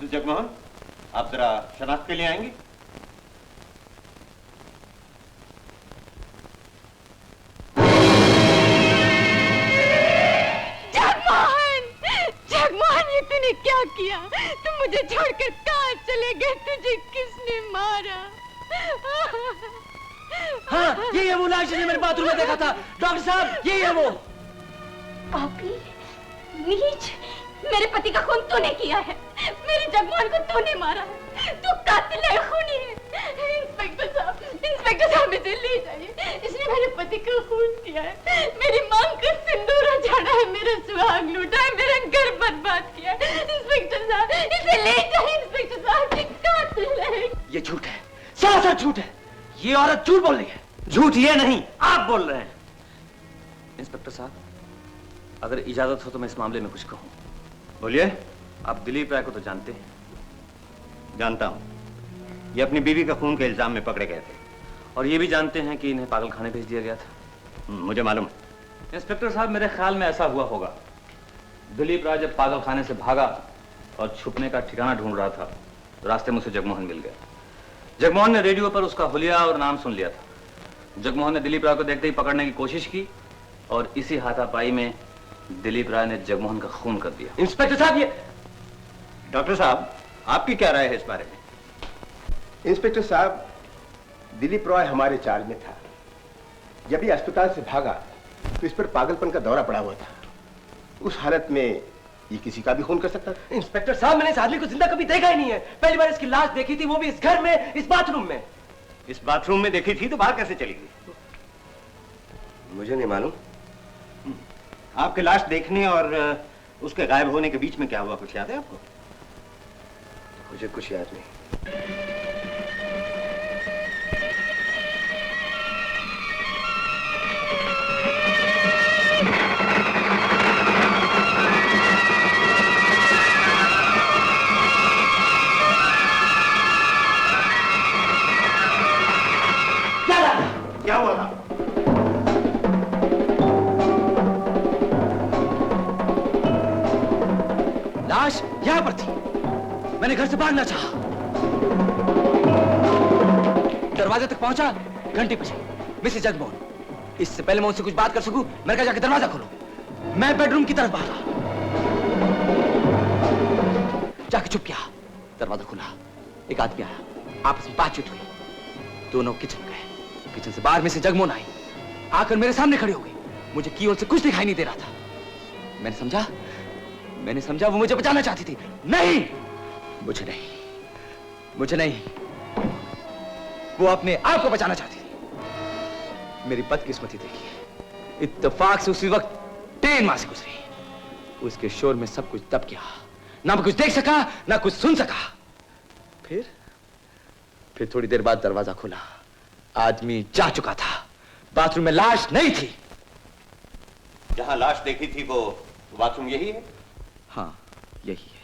मिसेस जगमोहन, आप जरा शनाख्त के लिए आएंगी? जगमोहन, ये तूने क्या किया? तुम मुझे छोड़कर कहाँ चले गए? तुझे किसने मारा? हाँ, ये है वो लाश जिसे मैंने बाथरूम में देखा था। डॉक्टर साहब, ये है वो। पापी, नीच, मेरे पति का खून तूने किया है। मेरे जगमोहन को तूने मारा है। तू कातिल है, खूनी है। इंस्पेक्टर साहब मुझे ले जाइए। इसने मेरे पति का खून किया है, मेरी मांग का सिंदूर झाड़ा है, मेरा सुहाग लूटा है, मेरा घर बर्बाद किया है। इंस्पेक्टर साहब, इसे ले जाइए। इंस्पेक्टर साहब, ये कातिल है। ये झूठ है, सरासर झूठ है। ये औरत झूठ बोल रही है। झूठ ये नहीं, आप बोल रहे हैं। इंस्पेक्टर साहब, अगर इजाजत हो तो मैं इस मामले में कुछ कहूं। बोलिए। आप दिलीप राय को तो जानते हैं? जानता हूं। ये अपनी बीवी का खून के इल्जाम में पकड़े गए थे। और ये भी जानते हैं कि इन्हें पागलखाने भेज दिया गया था? मुझे मालूम है। इंस्पेक्टर साहब, मेरे ख्याल में ऐसा हुआ होगा। दिलीप राय जब पागलखाने से भागा और छुपने का ठिकाना ढूंढ रहा था तो रास्ते में उसे जगमोहन मिल गया। जगमोहन ने रेडियो पर उसका हुलिया और नाम सुन लिया था। जगमोहन ने दिलीप राय को देखते ही पकड़ने की कोशिश की और इसी हाथापाई में दिलीप राय ने जगमोहन का खून कर दिया। इंस्पेक्टर साहब, ये डॉक्टर साहब, आपकी क्या राय है इस बारे में? इंस्पेक्टर साहब, दिलीप रॉय हमारे चार्ज में था। जब ये अस्पताल से भागा तो इस पर पागलपन का दौरा पड़ा हुआ था। उस हालत में ये किसी का भी खून कर सकता था। इंस्पेक्टर साहब, मैंने इस आदमी को जिंदा कभी देखा ही नहीं है। पहली बार इसकी लाश देखी थी, वो भी इस घर में, इस बाथरूम में। इस बाथरूम में देखी थी तो बाहर कैसे चली गई? मुझे नहीं मालूम। आपके लाश देखने और उसके गायब होने के बीच में क्या हुआ, कुछ याद है आपको? मुझे कुछ याद नहीं। क्या हुआ था? लाश यहां पर थी। मैंने घर से भागना चाहा, दरवाजे तक पहुंचा, घंटी बजी। मिसेस जगमोहन, इससे पहले मैं उनसे कुछ बात कर सकूं, मैंने कहा जाके दरवाजा खोलो। मैं बेडरूम की तरफ भागा, जाके चुप किया। दरवाजा खुला, एक आदमी आया, आपस में बातचीत हुई। दोनों किचन गए। किचन से बाहर मिसेस जगमोहन आई, आकर मेरे सामने खड़ी हो गई। मुझे कीहोल से कुछ दिखाई नहीं दे रहा था। मैंने समझा वो मुझे बचाना चाहती थी। नहीं, मुझे नहीं, वो अपने आप को बचाना चाहती थी। मेरी बदकिस्मती देखिए, इत्तेफाक से उसी वक्त 3 माह से गुजरी। उसके शोर में सब कुछ दब गया, ना मैं कुछ देख सका ना कुछ सुन सका। फिर थोड़ी देर बाद दरवाजा खुला, आदमी जा चुका था। बाथरूम में लाश नहीं थी। जहां लाश देखी थी वो बाथरूम यही है? हाँ, यही है।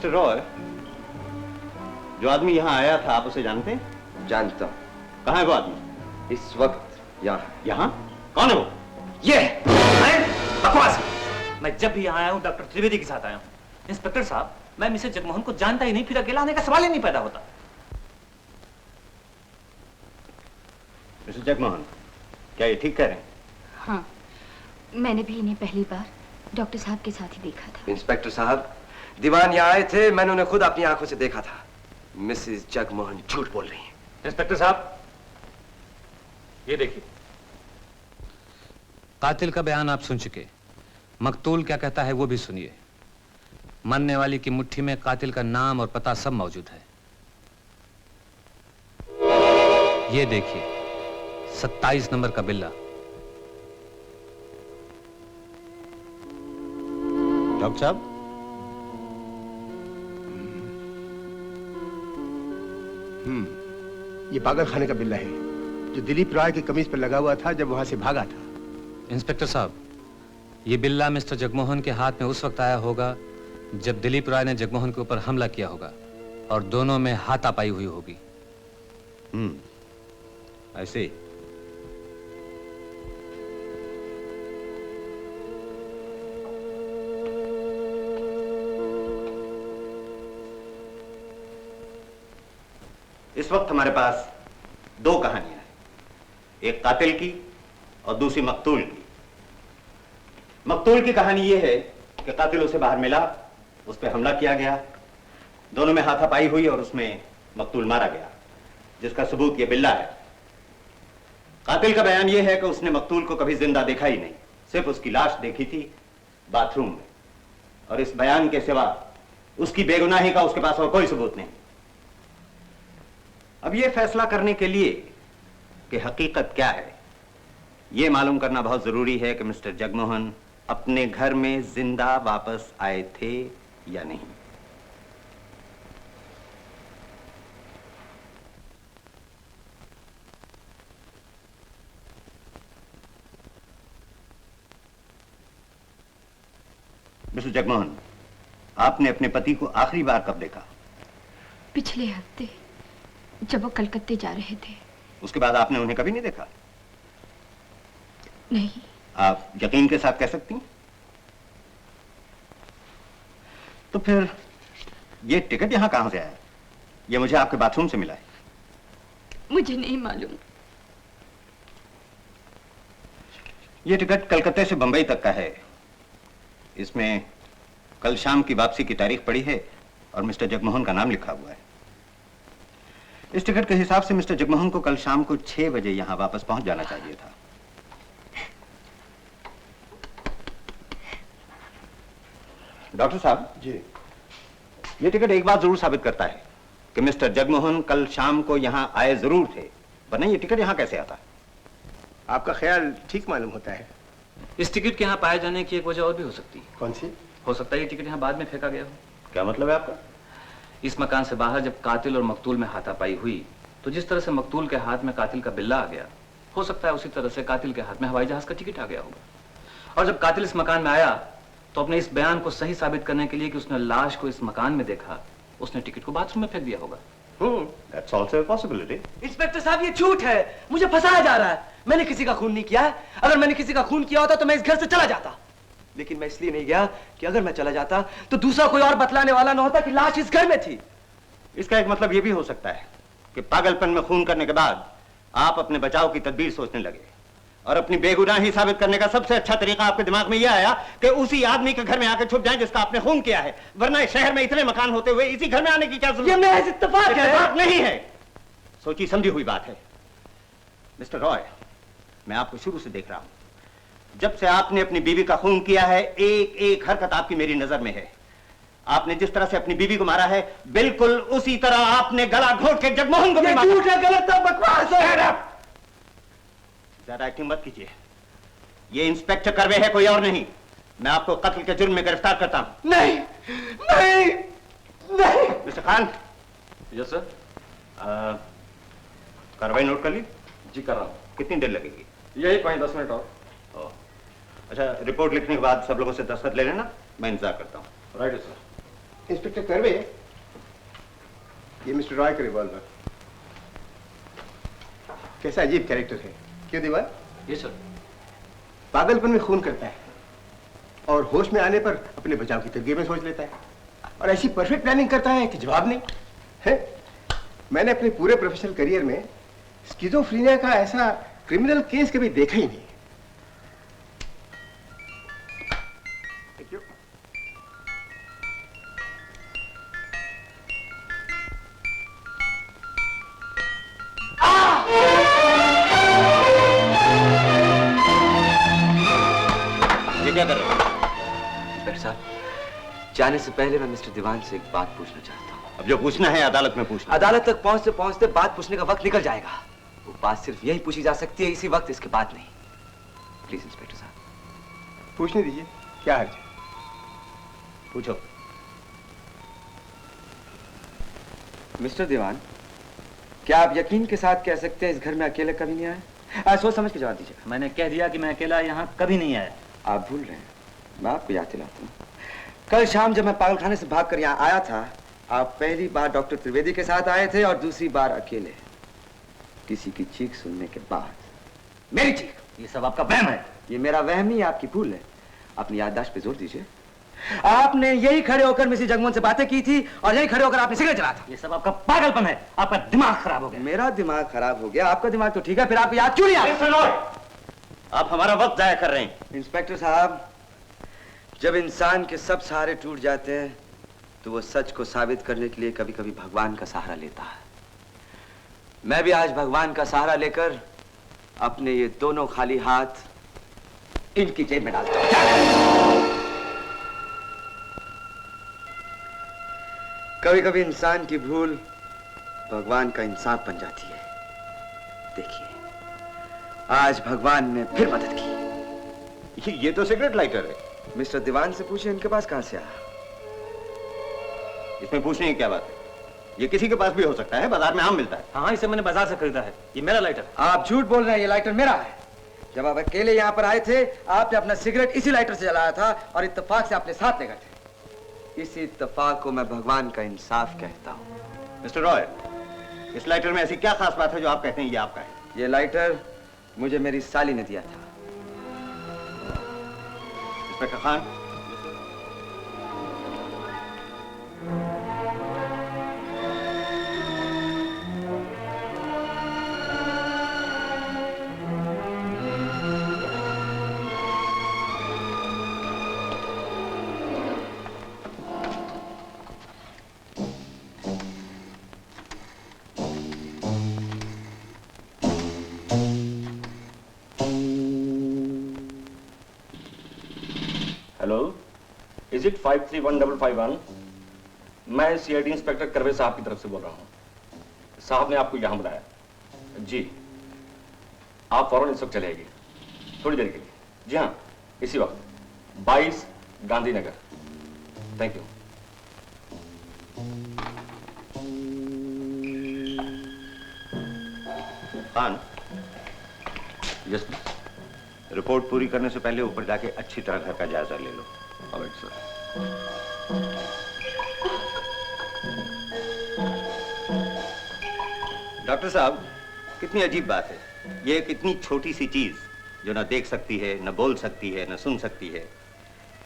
मिस्टर रॉय, जो आदमी यहाँ आया था आप उसे जानते हैं? जानता हूँ। कहाँ है वो आदमी? इस वक्त यहाँ। यहाँ? कौन है वो? ये बकवास। मैं जब भी यहाँ आया हूँ डॉक्टर त्रिवेदी के साथ आया हूँ। इंस्पेक्टर साहब, मैं मिसेस जगमोहन को जानता ही नहीं, फिर अकेला आने का सवाल ही नहीं पैदा होता। मिसेस जगमोहन, क्या ये ठीक कह रहे हैं? हाँ, मैंने भी इन्हें पहली बार डॉक्टर साहब के साथ ही देखा था। इंस्पेक्टर साहब, दीवान यहाँ आए थे, मैंने उन्हें खुद अपनी आंखों से देखा था। मिसेस जगमोहन झूठ बोल रही हैं। इंस्पेक्टर साहब, ये देखिए। कातिल का बयान आप सुन चुके। मकतूल क्या कहता है वो भी सुनिए। मरने वाली की मुट्ठी में कातिल का नाम और पता सब मौजूद है। ये देखिए, 27 नंबर का बिल्ला। डॉक्टर साहब, ये पागल खाने का बिल्ला है जो दिलीप रॉय की कमीज पर लगा हुआ था जब वहां से भागा था। इंस्पेक्टर साहब, ये बिल्ला मिस्टर जगमोहन के हाथ में उस वक्त आया होगा जब दिलीप रॉय ने जगमोहन के ऊपर हमला किया होगा और दोनों में हाथापाई हुई होगी। ऐसे। इस वक्त हमारे पास दो कहानियां हैं, एक कातिल की और दूसरी मकतूल की। मकतूल की कहानी यह है कि कातिल उसे बाहर मिला, उस पर हमला किया गया, दोनों में हाथापाई हुई और उसमें मकतूल मारा गया, जिसका सबूत यह बिल्ला है। कातिल का बयान यह है कि उसने मकतूल को कभी जिंदा देखा ही नहीं, सिर्फ उसकी लाश देखी थी बाथरूम में, और इस बयान के सिवा उसकी बेगुनाही का उसके पास और कोई सबूत नहीं। अब यह फैसला करने के लिए कि हकीकत क्या है, यह मालूम करना बहुत जरूरी है कि मिस्टर जगमोहन अपने घर में जिंदा वापस आए थे या नहीं। मिस्टर जगमोहन, आपने अपने पति को आखिरी बार कब देखा? पिछले हफ्ते, जब वो कलकत्ते जा रहे थे। उसके बाद आपने उन्हें कभी नहीं देखा? नहीं। आप यकीन के साथ कह सकती हैं? तो फिर ये टिकट यहां कहां से आया? ये मुझे आपके बाथरूम से मिला है। मुझे नहीं मालूम। ये टिकट कलकत्ते से बंबई तक का है। इसमें कल शाम की वापसी की तारीख पड़ी है और मिस्टर जगमोहन का नाम लिखा हुआ है। इस टिकट के हिसाब से मिस्टर जगमोहन को कल शाम को 6 बजे यहां वापस पहुंच जाना चाहिए था। डॉक्टर साहब जी, ये टिकट एक बात जरूर साबित करता है कि मिस्टर जगमोहन कल शाम को यहां आए जरूर थे, वरना ये टिकट यहां कैसे आता? आपका ख्याल ठीक मालूम होता है। इस टिकट के यहाँ पाए जाने की एक वजह और भी हो सकती है। कौन सी? हो सकता है ये टिकट यहाँ बाद में फेंका गया हो। क्या मतलब है आपका? इस मकान से बाहर जब कातिल और मकतूल में हाथापाई हुई, तो जिस तरह से मकतूल के हाथ में कातिल का बिल्ला आ गया, हो सकता है उसी तरह से कातिल के हाथ में हवाई जहाज का टिकट आ गया होगा। और जब कातिल इस मकान में आया तो अपने इस बयान को सही साबित करने के लिए कि उसने लाश को इस मकान में देखा, उसने टिकट को बाथरूम में फेंक दिया होगा। That's also a possibility. Inspector साहब, ये झूठ है, मुझे फंसाया जा रहा है। मैंने किसी का खून नहीं किया है। अगर मैंने किसी का खून किया होता तो मैं इस घर से चला जाता, लेकिन मैं इसलिए नहीं गया कि अगर मैं चला जाता तो दूसरा कोई और बतलाने वाला न होता कि लाश इस घर में थी। इसका एक मतलब यह भी हो सकता है कि पागलपन में खून करने के बाद आप अपने बचाव की तदबीर सोचने लगे और अपनी बेगुनाही साबित करने का सबसे अच्छा तरीका आपके दिमाग में यह आया कि उसी आदमी के घर में आकर छुप जाएं जिसका आपने खून किया है, वरना इस शहर में इतने मकान होते हुए इसी घर में आने की क्या जरूरत? ये महज इत्तेफाक है। इत्तेफाक नहीं है, सोची समझी हुई बात है। मिस्टर रॉय, मैं आपको शुरू से देख रहा हूं। जब से आपने अपनी बीवी का खून किया है, एक एक हरकत आपकी मेरी नजर में है। आपने जिस तरह से अपनी बीवी को मारा है, बिल्कुल उसी तरह आपने गला घोट के जगमोहन को भी मारा। झूठ है, गलत है, बकवास है। ज्यादा एक्टिंग मत कीजिए। ये इंस्पेक्टर करवे है, कोई और नहीं। मैं आपको कत्ल के जुर्म में गिरफ्तार करता हूं। नहीं, नहीं, नहीं। मिस्टर खान। Yes sir. कार्रवाई नोट कर ली? जी कर रहा हूं। कितनी देर लगेगी? यही 5-10 मिनट और। अच्छा, रिपोर्ट लिखने के बाद सब लोगों से दस्तखत ले लेना, मैं इंतजार करता हूँ। Right sir. इंस्पेक्टर करवे, ये मिस्टर रॉय का रिवॉल्वर। कैसा अजीब कैरेक्टर है, क्यों दीवान? ये सर। पागलपन में खून करता है और होश में आने पर अपने बचाव की तरकीबें सोच लेता है और ऐसी परफेक्ट प्लानिंग करता है कि जवाब नहीं है। मैंने अपने पूरे प्रोफेशनल करियर में स्किज़ोफ्रेनिया का ऐसा क्रिमिनल केस कभी देखा ही नहीं। क्या कर रहे हो? इंस्पेक्टर साहब, जाने से पहले मैं मिस्टर दीवान से एक बात पूछना चाहता हूँ। अब जो पूछना है अदालत में पूछना। अदालत तक पहुंचते पहुंचते बात पूछने का वक्त निकल जाएगा। वो बात सिर्फ यही पूछी जा सकती है, इसी वक्त, इसके बाद नहीं। प्लीज इंस्पेक्टर साहब। पूछने दीजिए, क्या हर्ज है? पूछो। मिस्टर दीवान, क्या आप यकीन के साथ कह सकते हैं इस घर में अकेले कभी नहीं आए? सोच समझ के जवाब दीजिए। मैंने कह दिया कि मैं अकेला यहाँ कभी नहीं आया। आप भूल रहे हैं, मैं आपको याद दिलाता हूँ। कल शाम जब मैं पागलखाने से भागकर यहाँ आया था, आप पहली बार डॉक्टर त्रिवेदी के साथ आए थे और दूसरी बार अकेले, किसी की चीख सुनने के बाद। मेरी चीख? ये सब आपका वहम है। ये मेरा वहम ही आपकी भूल है। अपनी याददाश्त पे जोर दीजिए। आपने यही खड़े होकर मिसेस जगमोहन से बातें की थी और यही खड़े होकर आपने सिगरेट चलाया था। ये सब आपका पागलपन है, आपका दिमाग खराब हो गया। मेरा दिमाग खराब हो गया, आपका दिमाग तो ठीक है, फिर आपको याद क्यों नहीं आता? आप हमारा वक्त जाया कर रहे हैं। इंस्पेक्टर साहब, जब इंसान के सब सहारे टूट जाते हैं तो वो सच को साबित करने के लिए कभी कभी भगवान का सहारा लेता है। मैं भी आज भगवान का सहारा लेकर अपने ये दोनों खाली हाथ इनकी जेब में डालता हूं। कभी कभी इंसान की भूल भगवान का इंसाफ बन जाती है। देखिए, आज भगवान ने फिर मदद की। ये तो सिगरेट लाइटर है। मिस्टर दीवान से पूछिए इनके पास कहां से आया। इसमें पूछने की क्या बात है? ये किसी के पास भी हो सकता है, बाजार में आम मिलता है। हाँ, इसे मैंने बाजार से खरीदा है। ये मेरा लाइटर। आप झूठ बोल रहे हैं, ये लाइटर मेरा है। जब आप अकेले यहाँ पर आए थे, आपने अपना सिगरेट इसी लाइटर से जलाया था और इत्तेफाक से अपने साथ ले गए थे। इसी इत्तेफाक को मैं भगवान का इंसाफ कहता हूँ। मिस्टर रॉय, इस लाइटर में ऐसी क्या खास बात है जो आप कहते हैं ये आपका है? ये लाइटर मुझे मेरी साली ने दिया था। Inspector Khan, hello, is it 531551? मैं सीआईडी इंस्पेक्टर करवे साहब की तरफ से बोल रहा हूँ। साहब ने आपको यहाँ बुलाया। जी, आप फौरन इस वक्त चले आइए, थोड़ी देर के लिए। जी हाँ, इसी वक्त 22 Gandhinagar. Thank you. Khan, yes please. Report पूरी करने से पहले ऊपर जाके अच्छी तरह घर का जायजा ले लो। Alright sir. डॉक्टर साहब, कितनी अजीब बात है। ये एक इतनी छोटी सी चीज जो न देख सकती है, न बोल सकती है, न सुन सकती है,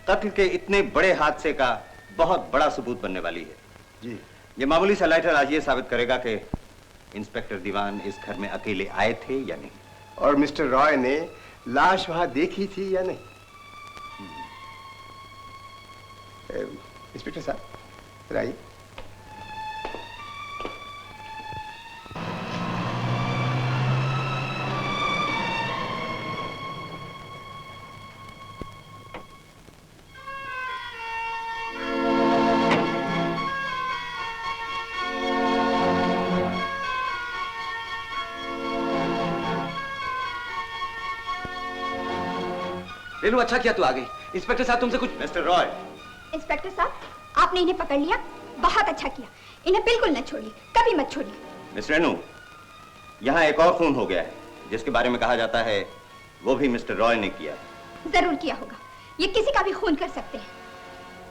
कत्ल के इतने बड़े हादसे का बहुत बड़ा सबूत बनने वाली है। जी, ये मामूली सा लाइटर आज ये साबित करेगा कि इंस्पेक्टर दीवान इस घर में अकेले आए थे या नहीं, और मिस्टर रॉय ने लाश वहां देखी थी या नहीं। इंस्पेक्टर साहब, इधर आइए। रेनू, अच्छा किया तू आ गई। इंस्पेक्टर साहब तुमसे कुछ। मिस्टर रॉय। इंस्पेक्टर साहब, आपने इन्हें पकड़ लिया, बहुत अच्छा किया। इन्हें बिल्कुल न छोड़िए, कभी मत छोड़िए। मिस रेनू, यहाँ एक और खून हो गया है जिसके बारे में कहा जाता है वो भी मिस्टर रॉय ने किया है। जरूर किया होगा, ये किसी का भी खून कर सकते हैं।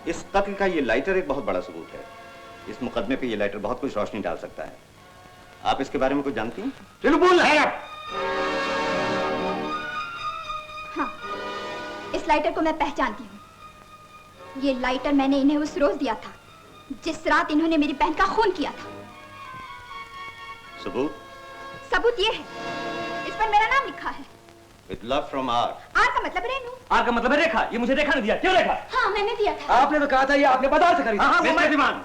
इस कत्ल का ये लाइटर एक बहुत बड़ा सबूत है। इस मुकदमे पे ये लाइटर बहुत कुछ रोशनी डाल सकता है। आप इसके बारे में कुछ जानती हैं? चलो बोल है आप। हाँ, इस लाइटर को मैं पहचानती हूँ। ये लाइटर मैंने इन्हें उस रोज दिया था जिस रात इन्होंने मेरी बहन का खून किया था। सबूत? सबूत ये है, इस पर मेरा नाम लिखा है। With love from R. R का मतलब रेनू। आर का मतलब है रेखा। ये मुझे रेखा ने दिया। क्यों रेखा? हाँ, मैंने दिया था। आपने तो कहा था ये आपने बाजार से खरीदा। हाँ, मिस्टर दीवान,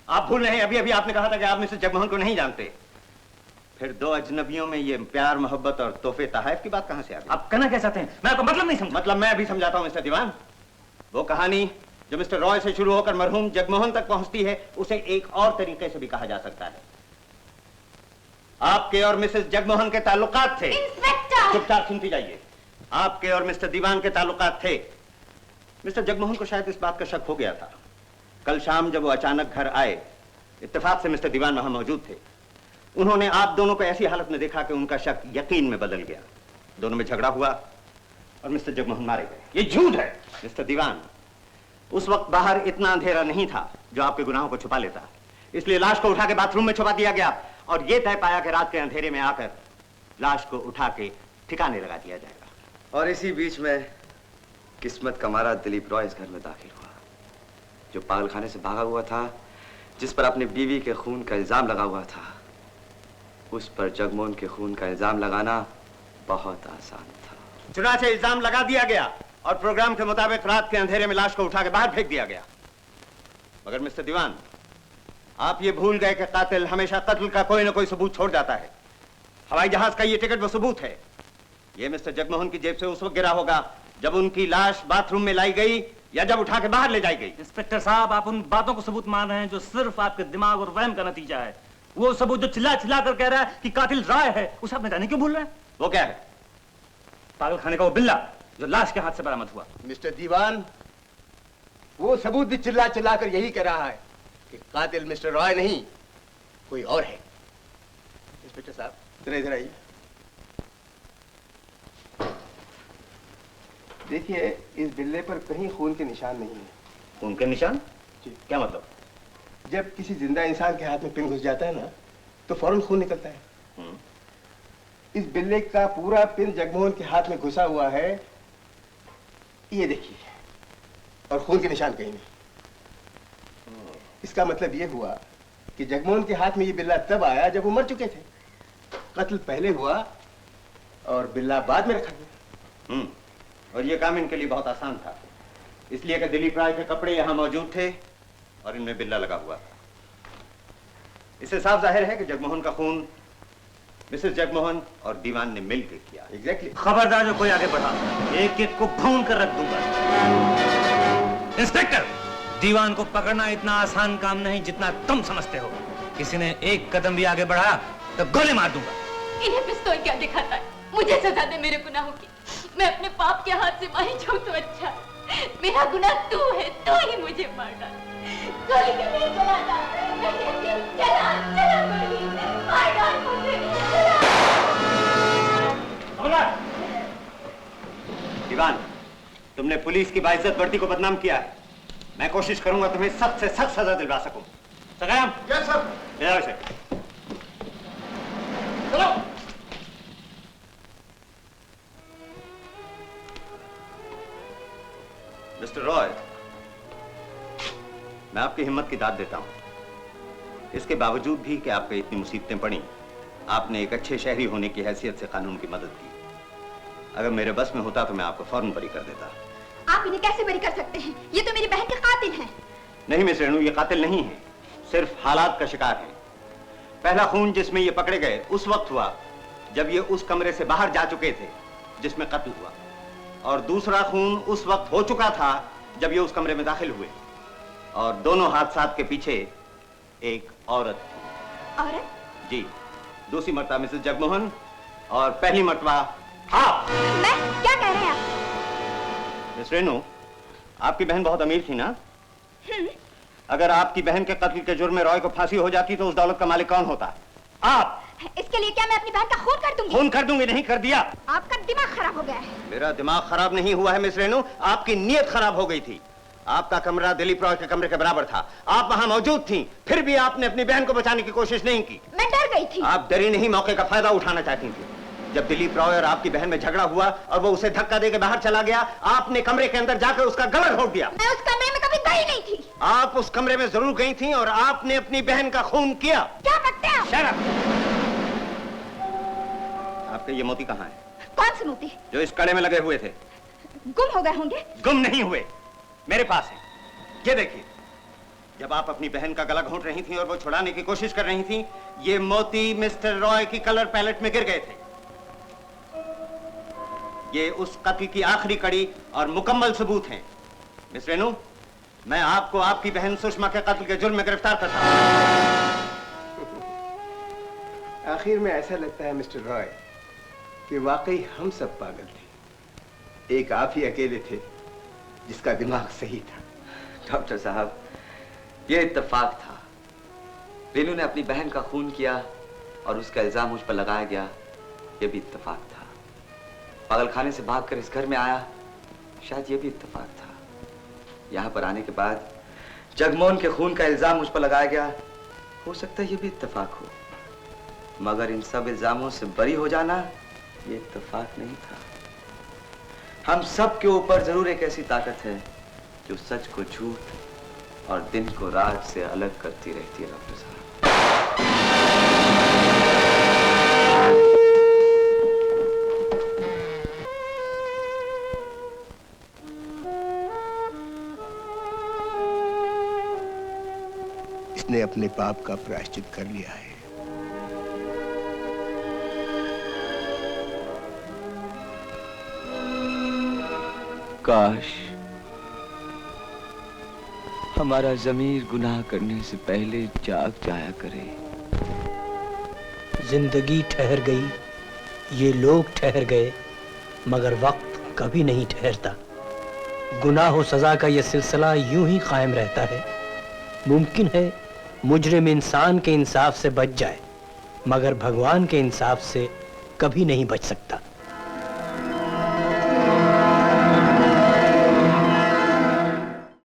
आप भूल रहे हैं, अभी अभी आपने कहा था कि आप मिस्टर जगमोहन को नहीं जानते। फिर दो अजनबियों में ये प्यार, मोहब्बत और तोहफे तहफ की बात कहां से आ गई? आप कहना क्या चाहते हैं? मैं आपको मतलब नहीं समझा। मतलब मैं अभी समझाता हूं मिस्टर दीवान। वो कहानी जो मिस्टर रॉय से शुरू होकर मरहूम जगमोहन तक पहुंचती है, उसे एक और तरीके से भी कहा जा सकता है। आपके और मिसेस जगमोहन के ताल्लुकात थे। इंस्पेक्टर! चुपचाप सुनती जाइए। आपके और मिस्टर दीवान के ताल्लुकात थे। मिस्टर जगमोहन को शायद इस बात का शक हो गया था। कल शाम जब वो अचानक घर आए, इत्तेफाक से मिस्टर दीवान वहां मौजूद थे। उन्होंने आप दोनों को ऐसी हालत में देखा कि उनका शक यकीन में बदल गया। दोनों में झगड़ा हुआ और मिस्टर जगमोहन मारे गए। ये झूठ है। मिस्टर दीवान, उस वक्त बाहर इतना अंधेरा नहीं था जो आपके गुनाहों को छुपा लेता, इसलिए लाश को उठा के बाथरूम में छुपा दिया गया और यह तय पाया कि रात के अंधेरे में आकर लाश को उठा के ठिकाने लगा दिया जाएगा। और इसी बीच में किस्मत का मारा दिलीप रॉय इस घर में दाखिल हुआ, जो पागलखाने से भागा हुआ था, जिस पर अपनी बीवी के खून का इल्जाम लगा हुआ था। उस पर जगमोहन के खून का इल्जाम लगाना बहुत आसान था। चुनाव से इल्जाम लगा दिया गया और प्रोग्राम के मुताबिक रात के अंधेरे में लाश को उठा के बाहर फेंक दिया गया। मगर मिस्टर दीवान, आप ये भूल गए कि कातिल हमेशा कत्ल का कोई ना कोई सबूत छोड़ जाता है। हवाई जहाज का ये टिकट वो सबूत है। ये मिस्टर जगमोहन की जेब से उस वक्त गिरा होगा जब उनकी लाश बाथरूम में लाई गई या जब उठा के बाहर ले जाई गई। इंस्पेक्टर साहब, आप उन बातों को सबूत मान रहे हैं जो सिर्फ आपके दिमाग और वहम का नतीजा है। वो सबूत जो चिल्ला चिल्ला कर कह रहा है कि कातिल राय है, उसे आप बताने क्यों भूल रहे हैं? वो क्या है? पागल खाने का वो बिल्ला जो लाश के हाथ से बरामद हुआ। मिस्टर दीवान, वो सबूत भी चिल्ला चिल्ला कर यही कह रहा है कि कातिल मिस्टर रॉय नहीं, कोई और है। इंस्पेक्टर साहब, जरा इधर आइए। देखिए, इस बिल्ले पर कहीं खून के निशान नहीं है। खून के निशान? जी। क्या मतलब? जब किसी जिंदा इंसान के हाथ में पिन घुस जाता है ना, तो फौरन खून निकलता है। इस बिल्ले का पूरा पिन जगमोहन के हाथ में घुसा हुआ है, ये देखिए, और खून के निशान कहीं नहीं। इसका मतलब ये हुआ कि जगमोहन के हाथ में ये बिल्ला तब आया जब वो मर चुके थे। कत्ल पहले हुआ और बिल्ला बाद में रखा गया। और ये काम इनके लिए बहुत आसान था, इसलिए कि दिलीप राय के कपड़े यहाँ मौजूद थे और इनमें बिल्ला लगा हुआ था। इससे साफ जाहिर है कि जगमोहन का खून मिसेस जगमोहन और दीवान ने मिलकर किया। एग्जैक्टली। खबरदार जो कोई आगे बढ़ा, एक एक को भून कर रख दूंगा। इंस्पेक्टर, दीवान को पकड़ना इतना आसान काम नहीं जितना तुम समझते हो। किसी ने एक कदम भी आगे बढ़ा तो गोली मार दूंगा। इन्हें पिस्तौल क्या दिखाता है? मुझे सजा दे मेरे गुनाहों की। मैं अपने पाप के हाथ से मारी जाऊं तो अच्छा। मेरा गुनाह तू है, तू ही मुझे मार डाल। गोली क्यों नहीं चलाता? मैं कहती हूं, चला चला गोली, मार डाल मुझे। दीवान, तुमने पुलिस की बाइज्जत वर्दी को बदनाम किया है। मैं कोशिश करूंगा तुम्हें सख्त से सख्त सजा दिलवा सकूं। सगाम? Yes sir. ले आओ इसे। चलो। मिस्टर रॉय, मैं आपकी हिम्मत की दाद देता हूं। इसके बावजूद भी कि आप पे इतनी मुसीबतें पड़ी, आपने एक अच्छे शहरी होने की हैसियत से कानून की मदद की। अगर मेरे बस में होता तो मैं आपको फौरन बरी कर देता। आप इन्हें कैसे बरी कर सकते हैं? ये तो मेरी बहन के कातिल हैं। नहीं मिस रेणु, ये कातिल नहीं है, सिर्फ हालात का शिकार है। पहला खून जिसमें ये पकड़े गए उस वक्त हुआ जब ये उस कमरे से बाहर जा चुके थे जिसमें कत्ल हुआ, और दूसरा खून उस वक्त हो चुका था जब ये उस कमरे में दाखिल हुए। और दोनों हादसात के पीछे एक औरत थी। औरत? जी, दूसरी मर्तबा मिसेस जगमोहन और पहली मर्तबा आप। मैं? क्या कह रहे हैं आप? मिस रेणु, आपकी बहन बहुत अमीर थी ना? अगर आपकी बहन के कत्ल के जुर्म में रॉय को फांसी हो जाती तो उस दौलत का मालिक कौन होता? आप। इसके लिए क्या मैं अपनी बहन का खून कर दूंगी? खून कर दूंगी नहीं, कर दिया। आपका दिमाग खराब हो गया है। मेरा दिमाग खराब नहीं हुआ है मिस रेणु, आपकी नीयत खराब हो गई थी। आपका कमरा दिलीप रॉय के कमरे के बराबर था। आप वहां मौजूद थीं, फिर भी आपने अपनी बहन को बचाने की कोशिश नहीं की। मैं डर गई थी। आप डरी नहीं, मौके का फायदा उठाना चाहती थी। जब दिलीप रॉय और आपकी बहन में झगड़ा हुआ और वो उसे धक्का देकर बाहर चला गया, आपने कमरे के अंदर जाकर उसका गला घोट दिया। मैं उस कमरे में कभी गई नहीं थी। आप उस कमरे में जरूर गई थी और आपने अपनी बहन का खून किया। क्या बकते हैं आप? Shut up! आपके ये मोती कहाँ हैं? कौन से मोती? जो इस कड़े में लगे हुए थे। गुम हो गए होंगे। गुम नहीं हुए, मेरे पास है। ये देखिए, जब आप अपनी बहन का गला घोंट रही थी और वो छुड़ाने की कोशिश कर रही थी, ये मोती मिस्टर रॉय की कलर पैलेट में गिर गए थे। ये उस कत्ल की आखिरी कड़ी और मुकम्मल सबूत हैं। मिस रेनू, मैं आपको आपकी बहन सुषमा के कत्ल के जुर्म में गिरफ्तार करता हूं। आखिर में ऐसा लगता है मिस्टर रॉय कि वाकई हम सब पागल थे। एक आप ही अकेले थे जिसका दिमाग सही था। डॉक्टर साहब, ये इत्तेफाक था। रेनू ने अपनी बहन का खून किया और उसका इल्जाम मुझ पर लगाया गया, ये भी इत्तेफाक था। पागलखाने से भागकर इस घर में आया, शायद ये भी इत्तेफाक था। यहाँ पर आने के बाद जगमोहन के खून का इल्जाम मुझ पर लगाया गया, हो सकता है ये भी इत्तेफाक हो। मगर इन सब इल्जामों से बरी हो जाना ये इत्तेफाक नहीं था। हम सब के ऊपर जरूर एक ऐसी ताकत है जो सच को झूठ और दिन को रात से अलग करती रहती है। डॉक्टर साहब, इसने अपने पाप का प्रायश्चित कर लिया है। काश हमारा ज़मीर गुनाह करने से पहले जाग जाया करे। जिंदगी ठहर गई, ये लोग ठहर गए, मगर वक्त कभी नहीं ठहरता। गुनाह और सजा का ये सिलसिला यूं ही कायम रहता है। मुमकिन है मुजरिम इंसान के इंसाफ से बच जाए, मगर भगवान के इंसाफ से कभी नहीं बच सकता।